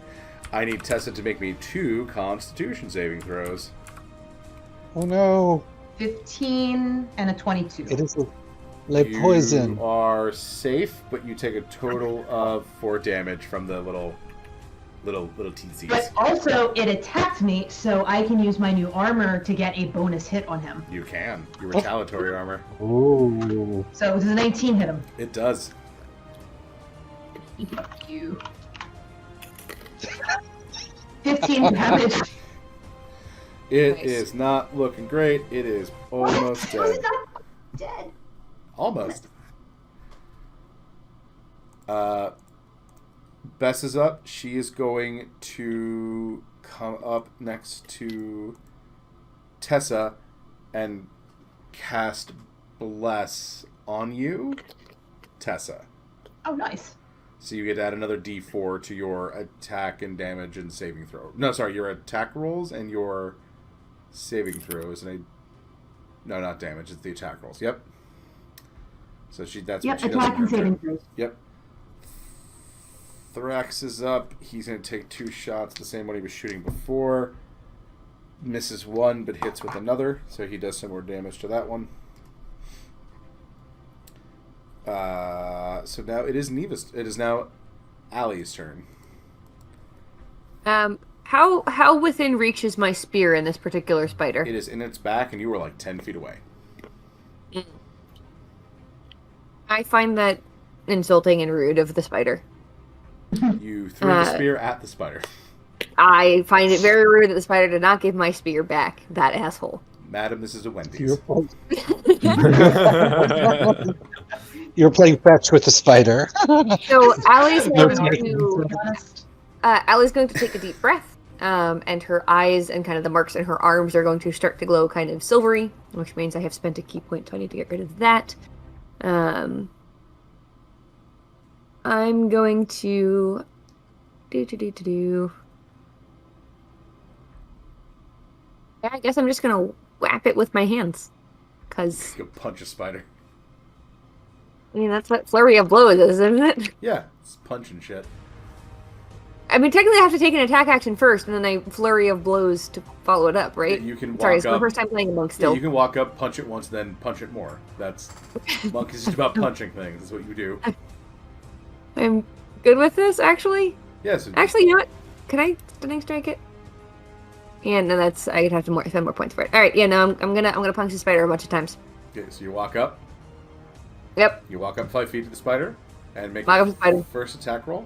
I need Tessa to make me 2 Constitution saving throws. Oh no! 15 and a 22. It is le poison. You are safe, but you take a total of 4 damage from the little TCs. But also, it attacked me, so I can use my new armor to get a bonus hit on him. You can. Your retaliatory armor. Ooh. So does a 19 hit him? It does. Fuck you. 15 damage. It Nice. is not looking great. It is almost How is dead. it not dead? Almost. Bess is up. She is going to come up next to Tessa and cast Bless on you, Tessa. Oh, nice. So you get to add another D4 to your attack and damage and saving throw. No, sorry, your attack rolls and your saving throws. No, not damage. It's the attack rolls. Yep. So that's what she does. Attack in her and saving turn. throws. Yep. Thrax is up. He's going to take 2 shots, the same one he was shooting before. Misses 1, but hits with another, so he does some more damage to that one. So now it is Neva's. It is now Allie's turn. How within reach is my spear in this particular spider? It is in its back, and you were like 10 feet away. I find that insulting and rude of the spider. You threw the spear at the spider. I find it very rude that the spider did not give my spear back. That asshole. Madam, this is a Wendy's. You're playing fetch with the spider. So Allie's No, Allie's going to take a deep breath, and her eyes and kind of the marks in her arms are going to start to glow kind of silvery, which means I have spent a key point, so I need to get rid of that. I'm going to Yeah, I guess I'm just gonna whap it with my hands, cause You punch a spider. I mean that's what flurry of blows is, isn't it? Yeah, it's punching shit. I mean, technically, I have to take an attack action first, and then a flurry of blows to follow it up, right? You can walk Sorry, it's my up. first time playing a monk Yeah, still. you can walk up, punch it once, then punch it more. That's monk is just about punching things. That's what you do. I'm good with this, actually. Yes. Actually, you know what? Can I stunning strike it? Yeah, no, that's I'd have to spend more points for it. All right, yeah, no, I'm gonna punch the spider a bunch of times. Okay, so you walk up. Yep. You walk up 5 feet to the spider, and make Walk your up to the spider. first attack roll.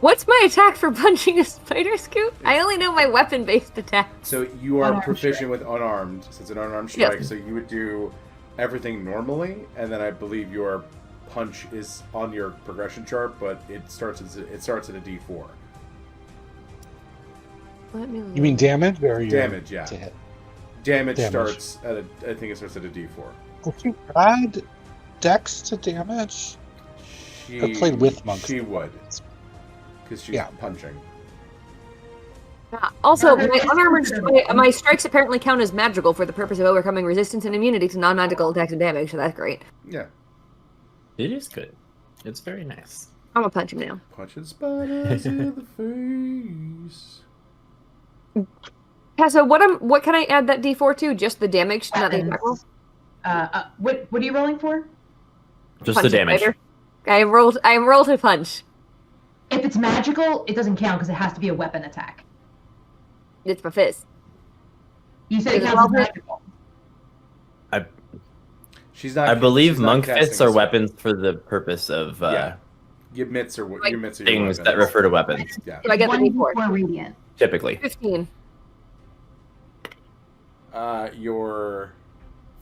What's my attack for punching a spider, Scoop? I only know my weapon-based attack. So you are Unarmed proficient strike. with unarmed, since it's an unarmed Yes. strike. So you would do everything normally, and then I believe your punch is on your progression chart, but it starts at a D4. Let me You mean damage or your Damage, yeah. to hit? Damage Damage. starts at I think it starts at a D4. Would you add dex to damage? I played with monks. She would, because she's Yeah. punching. Also, No, my that's unarmored considered- my strikes apparently count as magical for the purpose of overcoming resistance and immunity to non-magical attacks and damage, so that's great. Yeah, It is good. It's very nice. I'm gonna punch him now. punching spiders in the face. Tessa, what can I add that D4 to? Just the damage, not the attack roll? What are you rolling for? Just Punch the damage. spider. I rolled a punch. If it's magical, it doesn't count because it has to be a weapon attack. It's my fist. You said it Is it counts as well hit? magical. She's not. I believe she's not monk casting fists are a spell. weapons for the purpose of Yeah. Your mitts are Like your mitts are your things weapons. that refer to weapons, Yeah. So I get the D4. 1d4 radiant. typically. 15. Your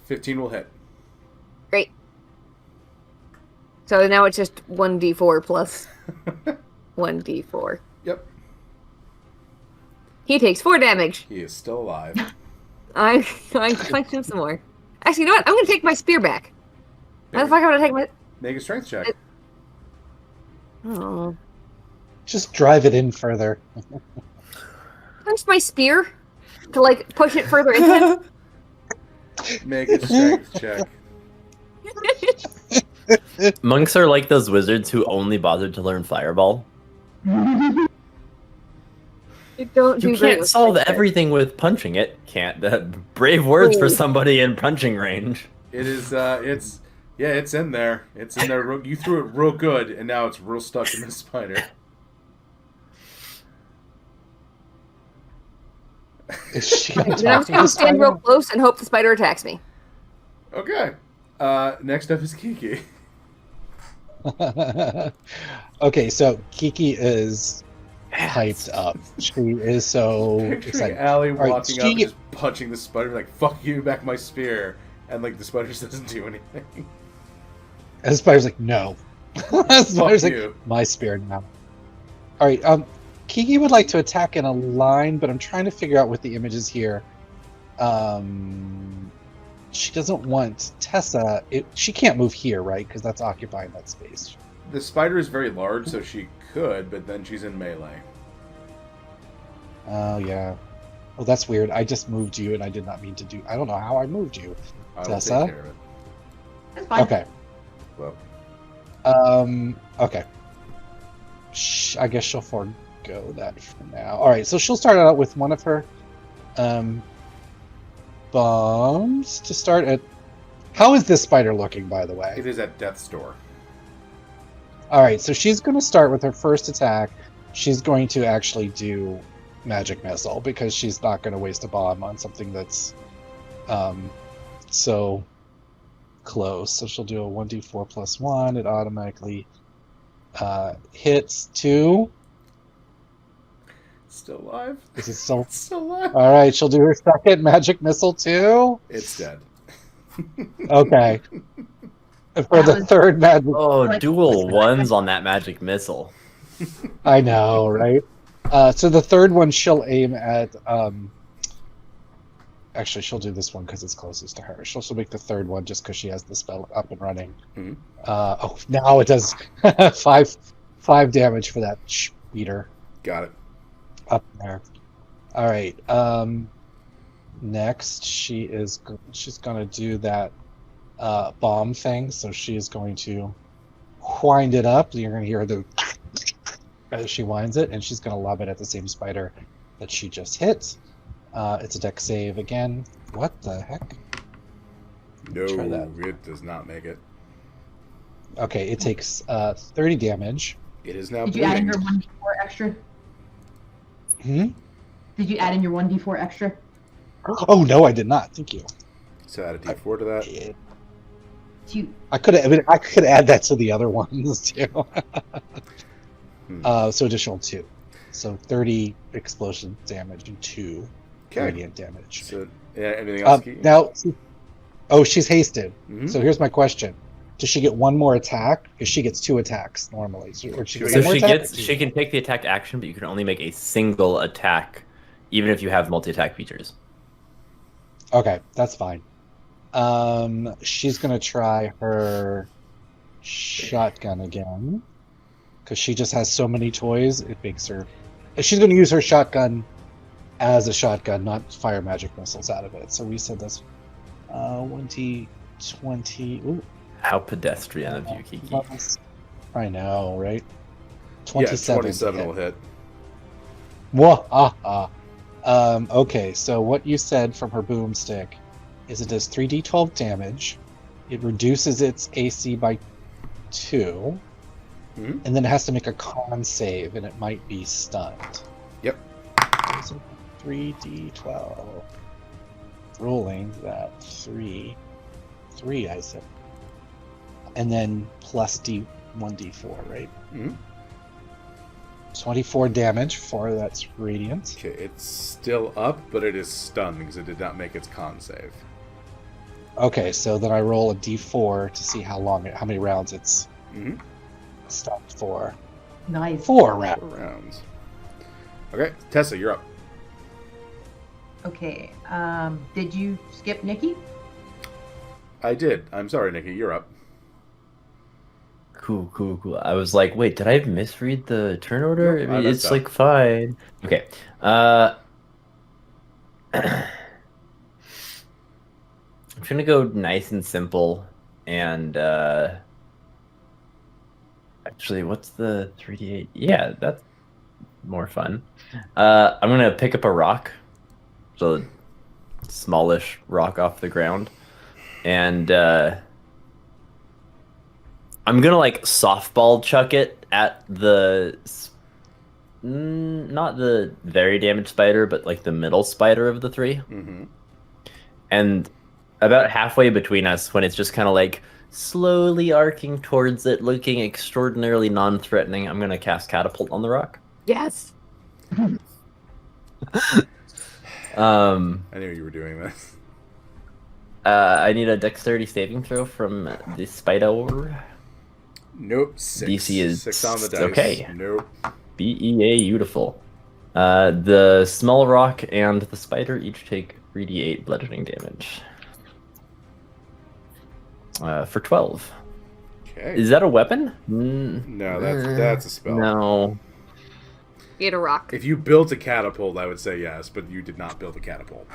15 will hit. Great. So now it's just 1d4 plus 1d4. Yep. He takes 4 damage. He is still alive. I'm going to punch him some more. Actually, you know what? I'm going to take my spear back. How the fuck am I going to take my... Make a strength check. Oh. Just drive it in further. Punch my spear to, like, push it further into him. Make a strength check. Monks are like those wizards who only bothered to learn Fireball. Don't You do great can't with solve spiders. everything with punching it. Can't. Brave words for Ooh. somebody in punching range. It is. It's in there. It's in there. You threw it real good, and now it's real stuck in the spider. Is she gonna Then I'm talk just to gonna the stand real spider? close and hope the spider attacks me. Okay. Next up is Kiki. Okay, so Kiki is hyped up. She is so Picturing excited. Allie All right, walking up and she- just punching the spider, like, fuck you, back my spear. And, like, the spider just doesn't do anything. And the spider's like, no. The spider's like, you. my spear now. All right, Kiki would like to attack in a line, but I'm trying to figure out what the image is here. She doesn't want Tessa. She can't move here, right? Because that's occupying that space. The spider is very large, so she could, but then she's in melee. Oh, yeah. Oh, that's weird. I just moved you, and I did not mean to do... I don't know how I moved you. I will Tessa? take care of it. That's fine. Okay. Well, Okay. I guess she'll forego that for now. All right, so she'll start out with one of her bombs to start at... How is this spider looking, by the way? it is at death's door. All right, so she's going to start with her first attack. She's going to actually do magic missile because she's not going to waste a bomb on something that's so close. So she'll do a 1d4 plus 1. It automatically hits 2. Still alive? Is it still? It's still alive. All right, she'll do her second magic missile too. It's dead. Okay. For the third magic, Oh, dual ones on that magic missile. I know, right? So the third one she'll aim at. Actually, she'll do this one because it's closest to her. She'll also make the third one just because she has the spell up and running. Mhm. Oh, now it does five damage for that speeder Got it. up there. All right. Next, she's gonna do that bomb thing. So she is going to wind it up. You're gonna hear the as she winds it, and she's gonna lob it at the same spider that she just hit. It's a dex save again. What the heck? No, Try that. it does not make it. Okay, it takes 30 damage. It is now Did you add in bleeding. your 1d4 extra? Hmm? Did you add in your 1d4 extra? Oh no, I did not. Thank you. So add a d4 to that. I could add that to the other ones too. Hmm. So additional 2. So 30 explosion damage and 2 Okay. radiant damage. So, yeah, anything else? Key? Now, she's hasted. Mhm. So here's my question: does she get one more attack? Because she gets 2 attacks normally. Or she gets So one more she attack? gets, she can take the attack action, but you can only make a single attack, even if you have multi-attack features. Okay, that's fine. She's gonna try her shotgun again because she just has so many toys. It makes her. She's gonna use her shotgun as a shotgun, not fire magic missiles out of it. So we said that's 1d20. Ooh, How pedestrian of you, Kiki. I know, right? Yeah, 27. 27 will hit. Okay, so what you said from her boomstick is it does 3d12 damage. It reduces its AC by 2. Mhm. And then it has to make a con save, and it might be stunned. Yep. So 3d12. Rolling that 3, I said. And then plus 1d4, right? Mhm. 24 damage for that's radiant. Okay, it's still up, but it is stunned because it did not make its con save. Okay, so then I roll a d4 to see how many rounds it's Mm-hmm. stunned for. Nice. 4 rounds. 4 rounds. Okay, Tessa, you're up. Okay. Did you skip Nikki? I did. I'm sorry, Nikki. You're up. Cool. I was like, wait, did I misread the turn order? Nope, I mean, I it's messed like fine. Okay. I'm gonna go nice and simple, and actually, what's the 3d8? Yeah, more fun. I'm gonna pick up a rock, so a smallish rock off the ground, and I'm gonna like softball chuck it at the not the very damaged spider, but like the middle spider of the three. Mm-hmm. And about halfway between us, when it's just kind of like slowly arcing towards it, looking extraordinarily non-threatening, I'm gonna cast Catapult on the rock. Yes. I knew you were doing this. I need a Dexterity saving throw from the spider. Nope. 6. DC is 6 on the dice. okay. Nope. BEA beautiful. The small rock and the spider each take 3d8 bludgeoning damage. For 12. Okay. Is that a weapon? No, that's a spell. No. Get a rock. If you built a catapult, I would say yes, but you did not build a catapult.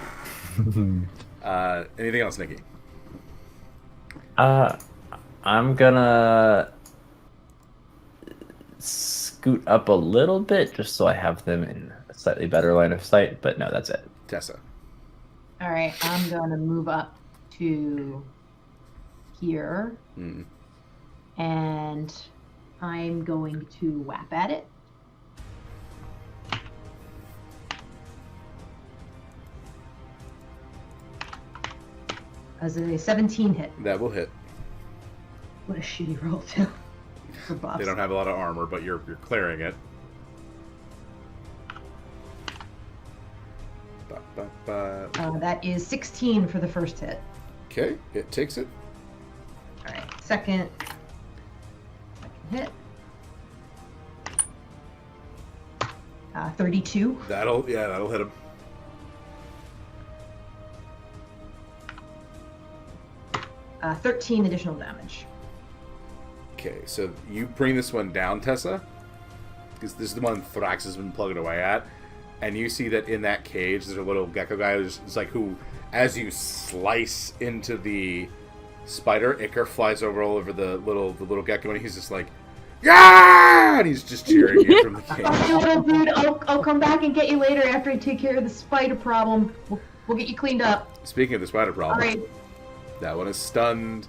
Anything else, Nikki? I'm gonna scoot up a little bit just so I have them in a slightly better line of sight, but no, that's it. Tessa. All right, I'm going to move up to here, and I'm going to whap at it. As a 17 hit. That will hit. What a shitty roll, too. For buffs. They don't have a lot of armor, but you're clearing it. That is 16 for the first hit. Okay, it takes it. All right, second hit. 32. That'll hit him. 13 additional damage. Okay, so you bring this one down, Tessa, because this is the one Thrax has been plugging away at, and you see that in that cage there's a little gecko guy who's like who, as you slice into the spider, Icar flies all over the little gecko, and he's just like, yeah, and he's just cheering you from the cage. Oh, dude, I'll come back and get you later after I take care of the spider problem. We'll get you cleaned up. Speaking of the spider problem, All right. That one is stunned.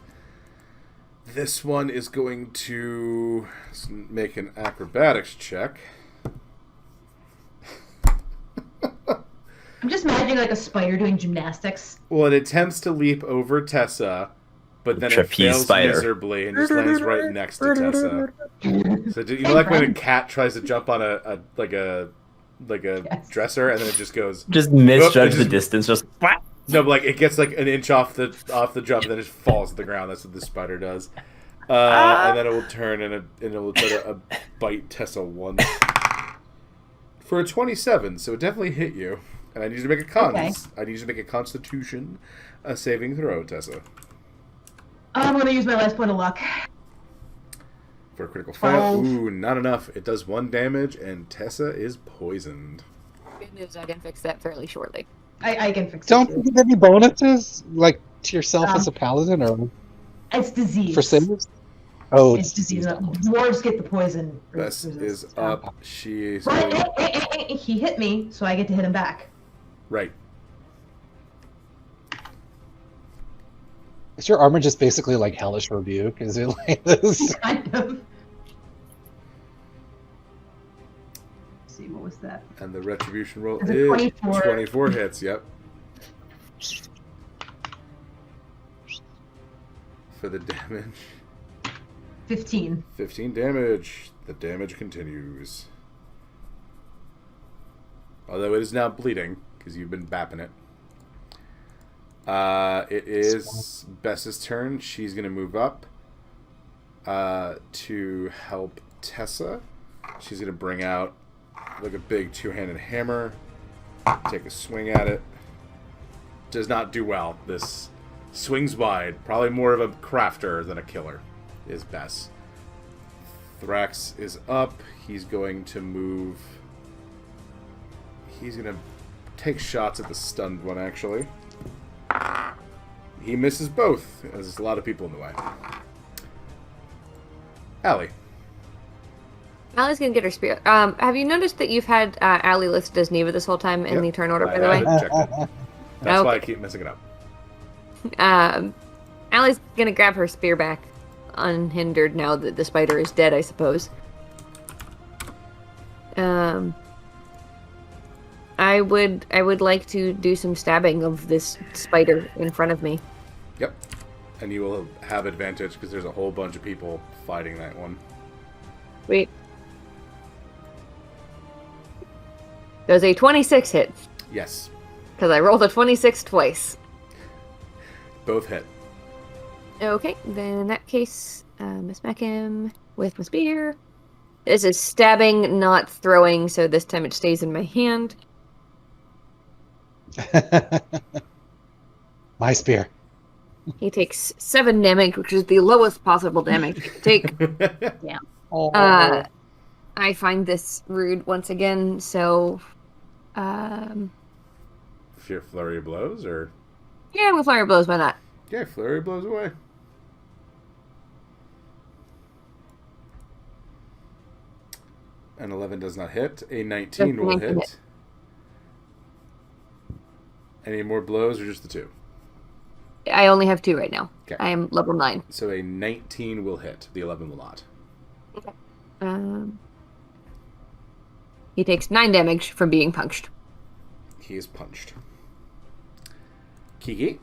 This one is going to make an acrobatics check. I'm just imagining like a spider doing gymnastics. Well, it attempts to leap over Tessa, but then it fails miserably and just lands right next to Tessa. So you know, like when a cat tries to jump on a Yes. dresser, and then it just goes. Just misjudge the distance. Just. No, but like it gets like an inch off the jump, and then it falls to the ground. That's what the spider does. And then it will turn and it will try to bite Tessa once for a 27. So it definitely hit you. And I need you to make a I need you to make a Constitution saving throw, Tessa. I'm going to use my last point of luck. For a critical fail. Ooh, not enough. It does 1 damage, and Tessa is poisoned. Good news, I can fix that fairly shortly. I can fix it. Don't you get any bonuses, like to yourself as a paladin, or it's disease. for saves? Oh, it's disease. Dwarves get the poison. Bess is up. She is. He hit me, so I get to hit him back. Right. Is your armor just basically like Hellish Rebuke? Is it like this? Kind of. Let's see, what was that? And the retribution roll Is is it 24? 24 hits, yep. For the damage. 15. 15 damage. The damage continues. Although it is now bleeding, because you've been bapping it. It is Bess's turn. She's going to move up to help Tessa. She's going to bring out like a big 2-handed hammer. Take a swing at it. Does not do well. This swings wide. Probably more of a crafter than a killer is Bess. Thrax is up. He's going to move. He's going to take shots at the stunned one, actually. He misses both, as there's a lot of people in the way. Allie. Allie's gonna get her spear. Have you noticed that you've had Allie listed as Neva this whole time in the turn order, by the way? I checked it. That's why I keep messing it up. Allie's gonna grab her spear back, unhindered now that the spider is dead, I suppose. I would like to do some stabbing of this spider in front of me. Yep. And you will have advantage because there's a whole bunch of people fighting that one. Wait. Does a 26 hit? Yes. Because I rolled a 26 twice. Both hit. Okay, then in that case, smack him with my spear. This is stabbing, not throwing, so this time it stays in my hand. My spear. He takes 7 damage, which is the lowest possible damage he could take. Yeah. Oh. I find this rude once again, so... Your flurry of blows, or... Yeah, with flurry of blows, why not? Yeah, flurry blows away. An 11 does not hit. A 19 will hit. Any more blows, or just the 2? I only have 2 right now. Okay. I am level 9. So a 19 will hit. The 11 will not. Okay. He takes 9 damage from being punched. He is punched. Kiki?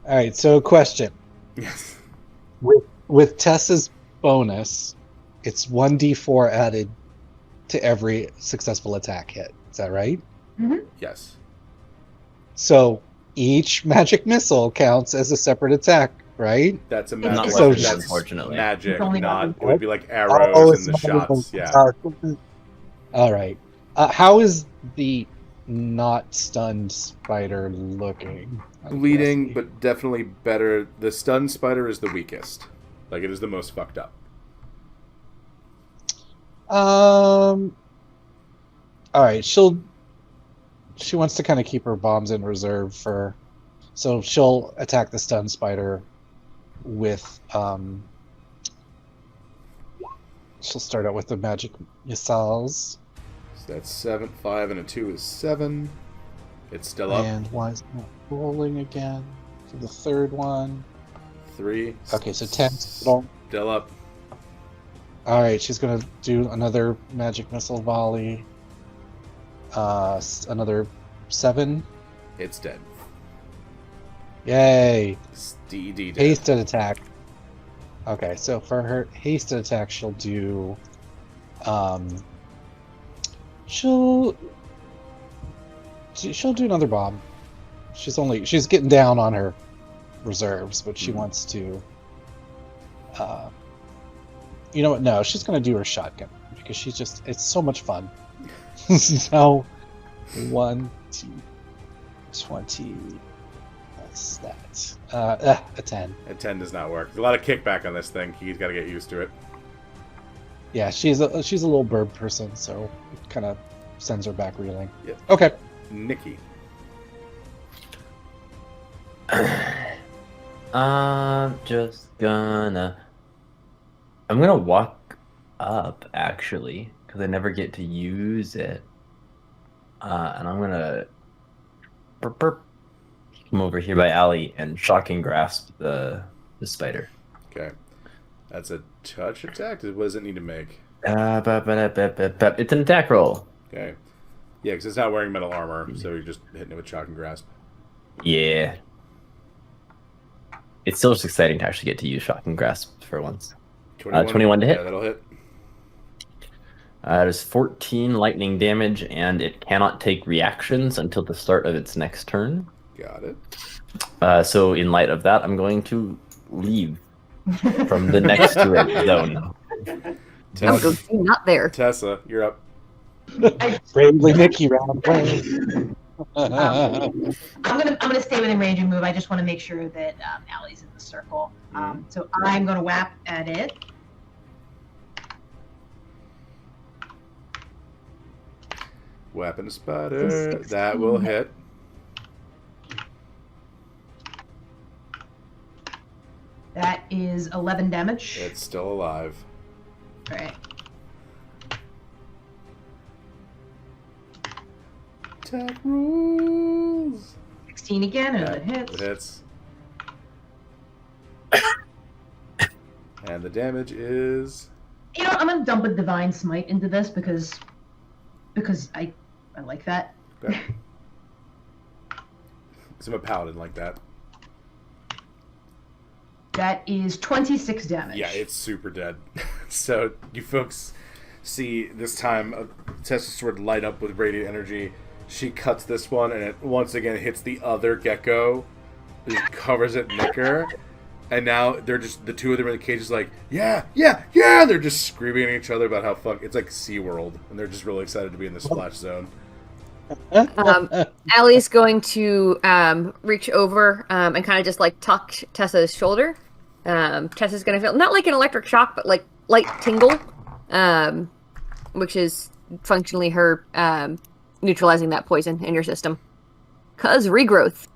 All right, so question. Yes. With Tessa's bonus, it's 1d4 added to every successful attack hit. Is that right? Mm-hmm. Yes. So each magic missile counts as a separate attack, right? That's a Not magic. so That's just- unfortunately. magic, It's only not... one. It would be like arrows and the shots. Yeah. All right. How is the not stunned spider looking? Bleeding, but definitely better. The stun spider is the weakest. Like, it is the most fucked up. All right. She wants to kind of keep her bombs in reserve for, so she'll attack the stun spider with she'll start out with the magic missiles. So that's 7, 5, and a 2 is 7. It's still up. And why is it not rolling again for the third one? 3. Okay, so 10 total. Still up. All right, she's gonna do another magic missile volley. Another 7. It's dead. Yay! DD dead. Hasted attack. Okay, so for her hasted attack, she'll do. She'll do another bomb. She's getting down on her reserves, but she wants to. You know what? No, she's gonna do her shotgun because it's so much fun. So 1, 2, 20. That's that. A 10. A 10 does not work. There's a lot of kickback on this thing. He's got to get used to it. Yeah, she's a little bird person, so it kind of sends her back reeling. Yep. Okay. Nikki. I'm gonna walk up actually, because I never get to use it. And I'm gonna come over here by Allie and shocking grasp the spider. Okay. That's a touch attack? What does it need to make? It's an attack roll. Okay. Yeah, because it's not wearing metal armor, so you're just hitting it with shock and grasp. Yeah. It's still just exciting to actually get to use shock and grasp for once. 21 to hit. Yeah, that'll hit. It is 14 lightning damage, and it cannot take reactions until the start of its next turn. Got it. So in light of that, I'm going to leave from the next to it zone. I'm going not there. Tessa, you're up. Bravely Mickey round away. I'm gonna stay within range and move. I just want to make sure that Allie's in the circle. So I'm gonna whap at it. Weapon spider. That will hit. That is 11 damage. It's still alive. All right. Attack rules. 16 again, and Yeah, it hits. it hits. And the damage is... You know, I'm gonna dump a divine smite into this because I like that. Okay. I'm a paladin like that. That is 26 damage. Yeah, it's super dead. So you folks see this time Tessa's sword light up with radiant energy. She cuts this one, and it once again hits the other gecko. It covers it, Nicker. And now they're just, the two of them in the cage is like, yeah, yeah, yeah! They're just screaming at each other about how it's like SeaWorld. And they're just really excited to be in the splash zone. Allie's going to reach over and kind of just like tuck Tessa's shoulder. Tessa's going to feel not like an electric shock, but like light tingle, which is functionally her neutralizing that poison in your system. 'Cause regrowth.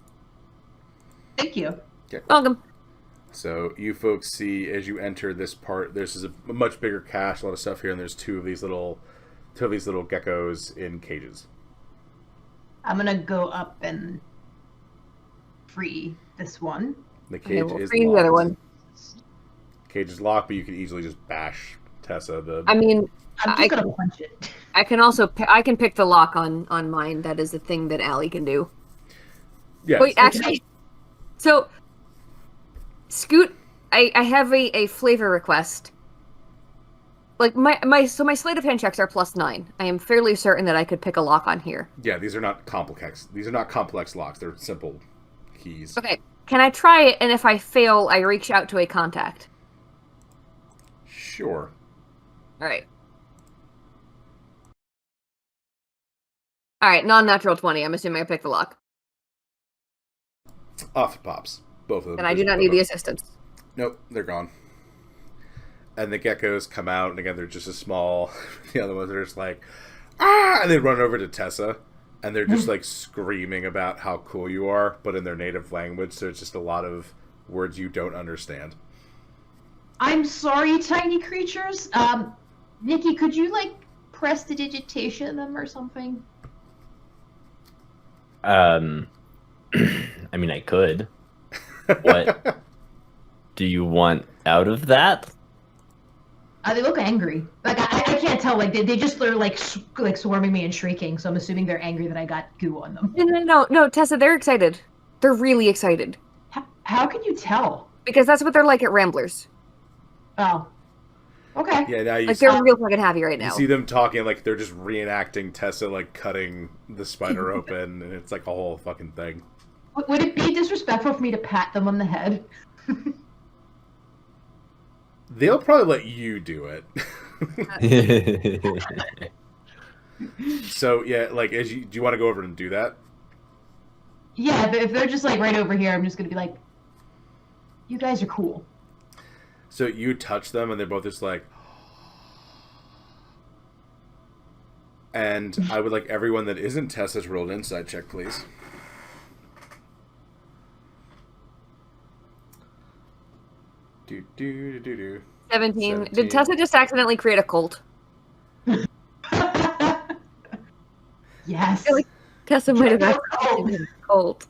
Thank you. Okay. Welcome. So you folks see as you enter this part, there's a much bigger cache, a lot of stuff here, and there's two of these little geckos in cages. I'm gonna go up and free this one. The cage we'll is free locked. the other one. Cage is locked, but you can easily just bash Tessa. I mean, I'm just gonna punch it. I can also I can pick the lock on mine. That is the thing that Allie can do. Yeah. Wait, actually, so Scoot, I have a flavor request. Like my sleight of hand checks are +9. I am fairly certain that I could pick a lock on here. Yeah, these are not complex. These are not complex locks. They're simple keys. Okay, can I try it? And if I fail, I reach out to a contact. Sure. All right. All right, non-natural 20. I'm assuming I pick the lock. Off it pops. Both of them. And I do not need the assistance. Nope, they're gone. And the geckos come out, and again, they're just as small. The other ones are just like, ah! And they run over to Tessa, and they're just like screaming about how cool you are, but in their native language, so it's just a lot of words you don't understand. I'm sorry, tiny creatures. Nikki, could you like prestidigitation them or something? I mean, I could. What do you want out of that? They look angry. Like I can't tell. Like they just are like swarming me and shrieking. So I'm assuming they're angry that I got goo on them. No, Tessa, they're excited. They're really excited. How can you tell? Because that's what they're like at Ramblers. Oh, okay. Yeah, now you Like see, they're real fucking happy right you now. see them talking like they're just reenacting Tessa like cutting the spider open, and it's like a whole fucking thing. Would it be disrespectful for me to pat them on the head? They'll probably let you do it. So yeah, like do you want to go over and do that? Yeah, if they're just like right over here, I'm just gonna be like, you guys are cool. So you touch them, and they're both just like. And I would like everyone that isn't Tessa's rolled insight check, please. Do, do, do, do. 17. Did Tessa just accidentally create a cult? Yes. feel like Tessa might have accidentally created a cult.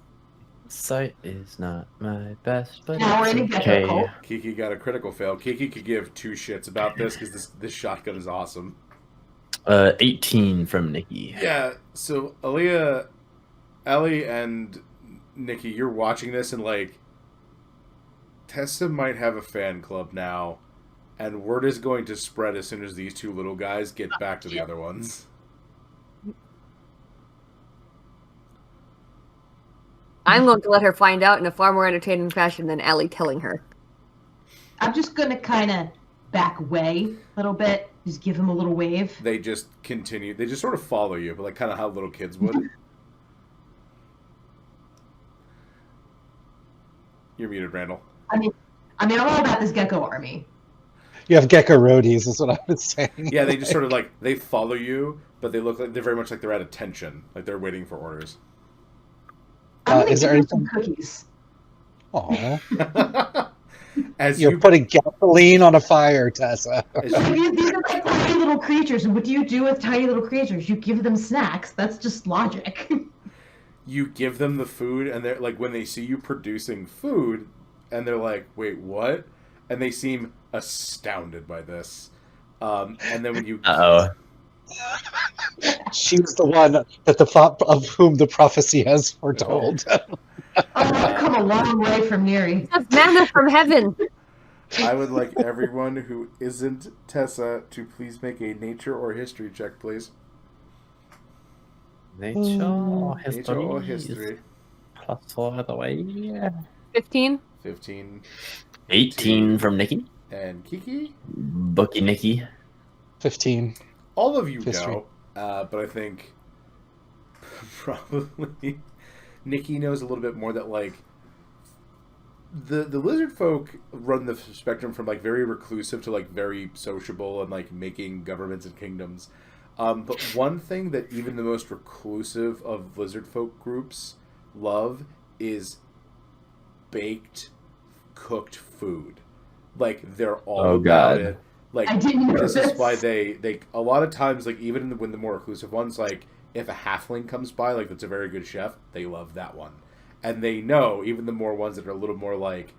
Sight is not my best, but Now we're it's in a gecko okay. cult. Kiki got a critical fail. Kiki could give two shits about this because this shotgun is awesome. 18 from Nikki. Yeah, so Ellie and Nikki, you're watching this and like Tessa might have a fan club now, and word is going to spread as soon as these two little guys get back to the other ones. I'm going to let her find out in a far more entertaining fashion than Allie telling her. I'm just gonna kind of back away a little bit. Just give him a little wave. They just continue. They just sort of follow you, but like kind of how little kids would. You're muted, Randall. I mean, I'm all about this gecko army. You have gecko roadies, is what I was saying. Yeah, they just sort of like they follow you, but they look like they're very much like they're at attention, like they're waiting for orders. I'm gonna is give there him some anything- cookies. Aw. As You're putting gasoline on a fire, Tessa. These are like tiny little creatures. And what do you do with tiny little creatures? You give them snacks. That's just logic. You give them the food, and they're like, when they see you producing food, and they're like, "Wait, what?" And they seem astounded by this. And then when you, She's the one that of whom the prophecy has foretold. I've come a long way from Neri. That's manna from heaven. I would like everyone who isn't Tessa to please make a nature or history check, please. Nature or history? Nature or history. Plus 4 the way. 15. 15. 18 from Nikki. And Kiki? Bookie Nikki. 15. All of you History. know, but I think probably Nikki knows a little bit more that, like, the lizard folk run the spectrum from, like, very reclusive to, like, very sociable and, like, making governments and kingdoms. But one thing that even the most reclusive of lizard folk groups love is baked, cooked food. Like, they're all about it. Like, I didn't know this this. is why they a lot of times, like, even when the more reclusive ones, like, if a halfling comes by, like, that's a very good chef, they love that one. And they know, even the more ones that are a little more, like,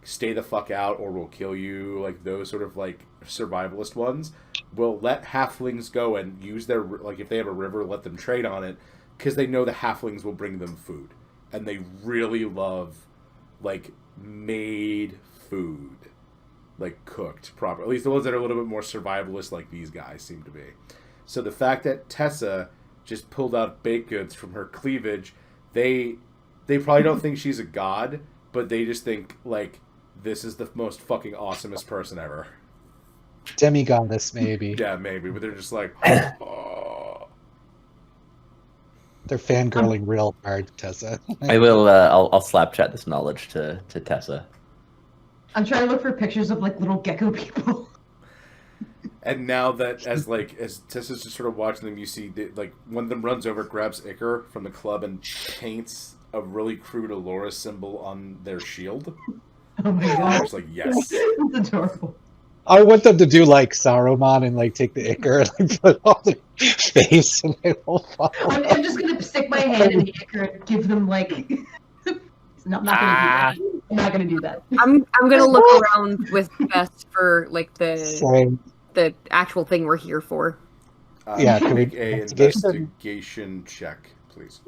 stay the fuck out or we'll kill you, like, those sort of, like, survivalist ones, will let halflings go and use their, like, if they have a river, let them trade on it, because they know the halflings will bring them food. And they really love, like, made food. Like, cooked proper. At least the ones that are a little bit more survivalist, like these guys seem to be. So the fact that Tessa just pulled out baked goods from her cleavage, they probably don't think she's a god, but they just think, like, this is the most fucking awesomest person ever. Demigoddess, maybe. Yeah, maybe, but they're just like, oh. They're fangirling real hard, Tessa. I will. I'll slap chat this knowledge to Tessa. I'm trying to look for pictures of like little gecko people. And now that, as Tessa's just sort of watching them, you see, like, one of them runs over, grabs Icar from the club, and paints a really crude Allura symbol on their shield. Oh my I god. was like, yes. That's adorable. I want them to do like Saruman and like take the Icar and like, put on their face and they will follow. I'm just gonna stick my hand in the Icar and give them like. No, I'm not gonna do that. I'm not gonna do that. I'm gonna look around with Best for like Same. the actual thing we're here for. Yeah, can we Make a investigation? investigation check, please.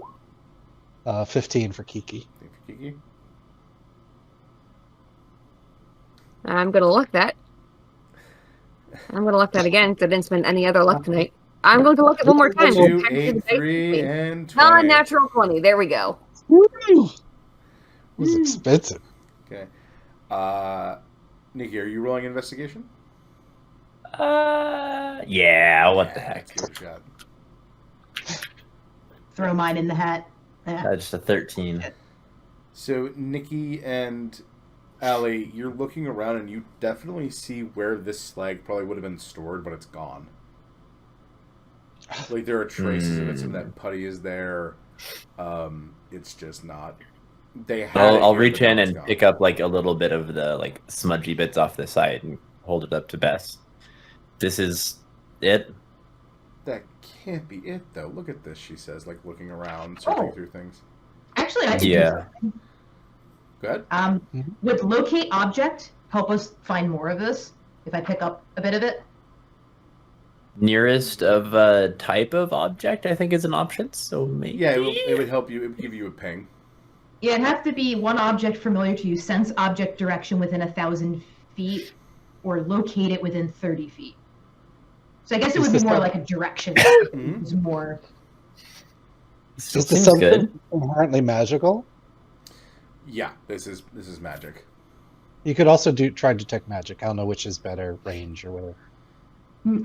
15 for Kiki. Thank you, Kiki. I'm gonna look that. I'm gonna look that again because I didn't spend any other luck tonight. I'm going to look it one more time. 2, 8, 3, and 20. Non-natural 20. There we go. Woo! It was expensive. Okay. Nikki, are you rolling investigation? Yeah. What the heck? Let's give it a shot. Throw mine in the hat. Yeah. Just a 13. So, Nikki and Allie, you're looking around and you definitely see where this slag probably would have been stored, but it's gone. Like, there are traces of it. Some of that putty is there. It's just not. I'll reach in and pick up like a little bit of the like smudgy bits off the side and hold it up to Bess. This is it. That can't be it, though. Look at this, she says, like looking around, searching through things. Actually, I can do something. Go ahead. Would locate object help us find more of this if I pick up a bit of it? Nearest of a type of object, I think, is an option. So maybe. Yeah, it would help you. It would give you a ping. Yeah, it'd have to be one object familiar to you. Sense object direction within 1,000 feet, or locate it within 30 feet. So I guess it would be more like a direction. It's more. Is this something inherently magical? Yeah, this is magic. You could also try detect magic. I don't know which is better, range or whatever.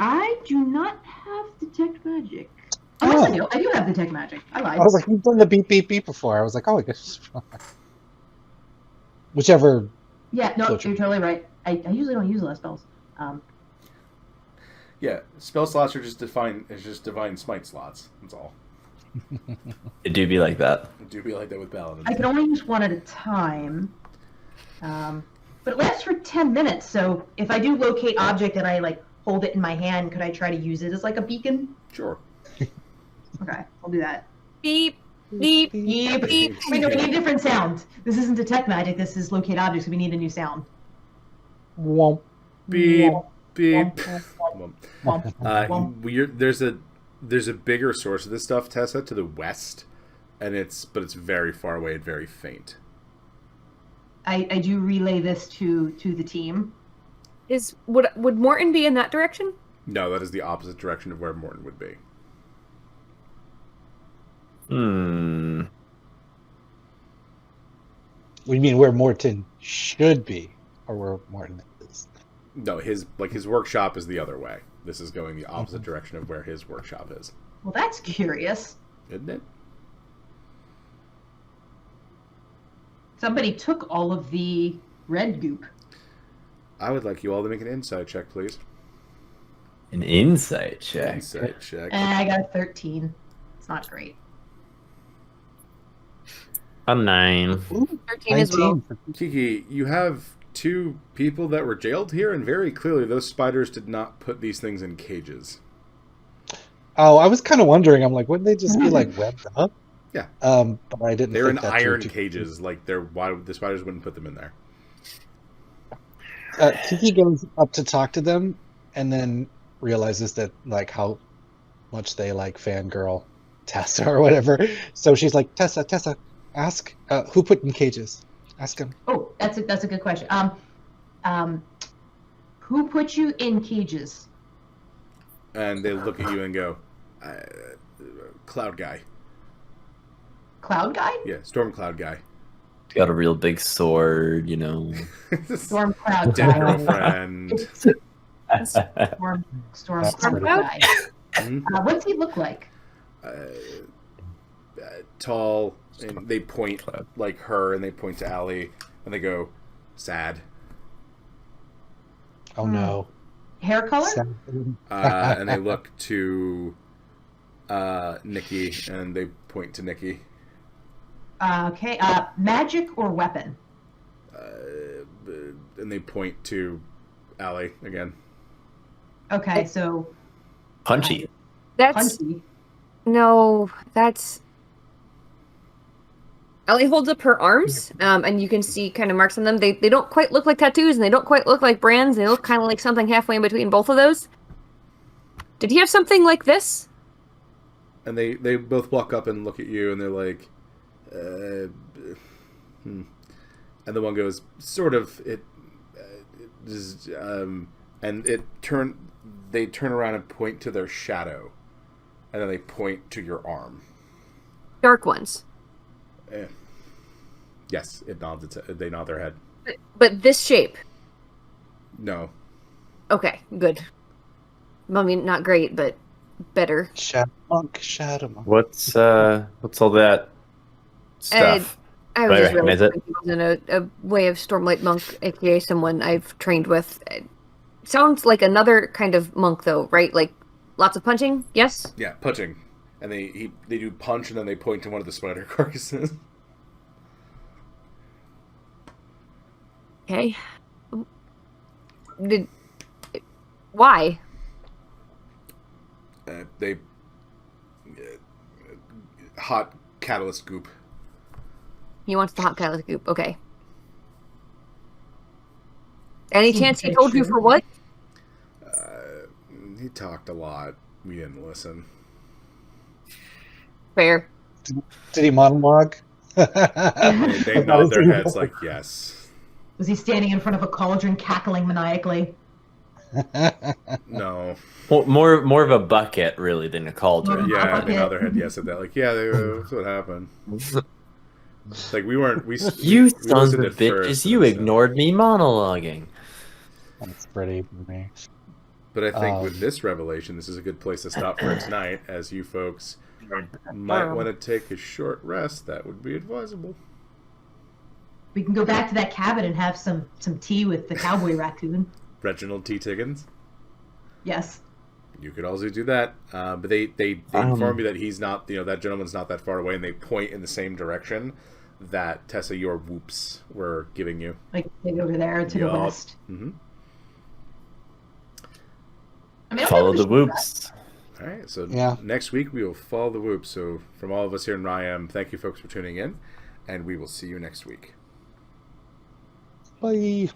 I do not have detect magic. Oh, yes, I do. I do have detect magic. I lied. I was like, you've done the beep beep beep before. I was like, oh, I guess. Whichever. Yeah, no, you're totally right. I usually don't use a lot of spells. Yeah, spell slots are just divine smite slots. That's all. It do be like that. It do be like that with paladins. I can only use one at a time. But it lasts for 10 minutes, so if I do locate object and I like hold it in my hand, could I try to use it as like a beacon? Sure. Okay, I'll do that. Beep, beep, Beep, beep. Wait, no, we need a different sound. This isn't detect magic, this is locate objects, so we need a new sound. Womp. Beep, Womp. beep. Womp, womp. There's a bigger source of this stuff, Tessa, to the west, and it's very far away and very faint. I do relay this to the team. Would Morton be in that direction? No, that is the opposite direction of where Morton would be. We mean where Morton should be, or where Morton is? No, his workshop is the other way. This is going the opposite direction of where his workshop is. Well, that's curious. Isn't it? Somebody took all of the red goop. I would like you all to make an insight check, please. An insight check. Insight check. I got a 13. It's not great. A 9. 13 as well. Kiki, you have 2 people that were jailed here, and very clearly those spiders did not put these things in cages. Oh, I was kind of wondering. I'm like, wouldn't they just be like webbed up? Yeah. But I didn't. They're in think that iron through. cages. Like why the spiders wouldn't put them in there. Kiki goes up to talk to them, and then realizes that like how much they like fangirl Tessa or whatever. So she's like, Tessa, ask who put in cages. Ask him. Oh, that's a good question. Who put you in cages? And they look at you and go, Cloud Guy. Cloud guy? Yeah, Storm Cloud Guy. Got a real big sword, you know. Storm cloud Dead guy. girlfriend. Storm That's cloud pretty guy. Mhm. What's he look like? Tall, and they point like her, and they point to Allie, and they go, sad. Oh no. Hair color? And they look to Nikki, and they point to Nikki. Okay. Magic or weapon? And they point to Allie again. Okay, so Punchy. That's punchy. no. That's Ellie holds up her arms, and you can see kind of marks on them. They don't quite look like tattoos, and they don't quite look like brands. They look kind of like something halfway in between both of those. Did he have something like this? And they both walk up and look at you, and they're like, And the one goes, sort of. And they turn around and point to their shadow, and then they point to your arm. Dark ones. Yes, they nod their head. But this shape. No. Okay, good. I mean, not great, but better. Shadow monk. What's all that stuff? I was Do I just really recognize it? thinking it was in a way of Stormlight Monk, aka someone I've trained with. It sounds like another kind of monk, though, right? Like lots of punching. Yes. Yeah, punching, and they do punch, and then they point to one of the spider carcasses. Okay. Why? Hot catalyst goop. He wants the hot catalyst goop. Okay. Any Seems chance he pretty told you true. for what? He talked a lot. We didn't listen. Fair. Did he monologue? They nod their heads like yes. Was he standing in front of a cauldron cackling maniacally? No. Well, more of a bucket, really, than a cauldron. Yeah, they nod their head yes at that. Like, yeah, that's what happened. Like, we weren't... You sons listened of at bitches, first, you and so- ignored me monologuing. That's pretty for me. But I think with this revelation, this is a good place to stop for tonight, as you folks might want to take a short rest. That would be advisable. We can go back to that cabin and have some tea with the cowboy raccoon. Reginald T. Tiggins. Yes. You could also do that. But they inform me that he's not, that gentleman's not that far away, and they point in the same direction. that, Tessa, your whoops were giving you. Like they over there to the Yup. west. Mm-hmm. I mean, I'm Follow not the really sure whoops. All right, so Yeah. next week we will follow the whoops. So from all of us here in RIAM, thank you folks for tuning in, and we will see you next week. Bye.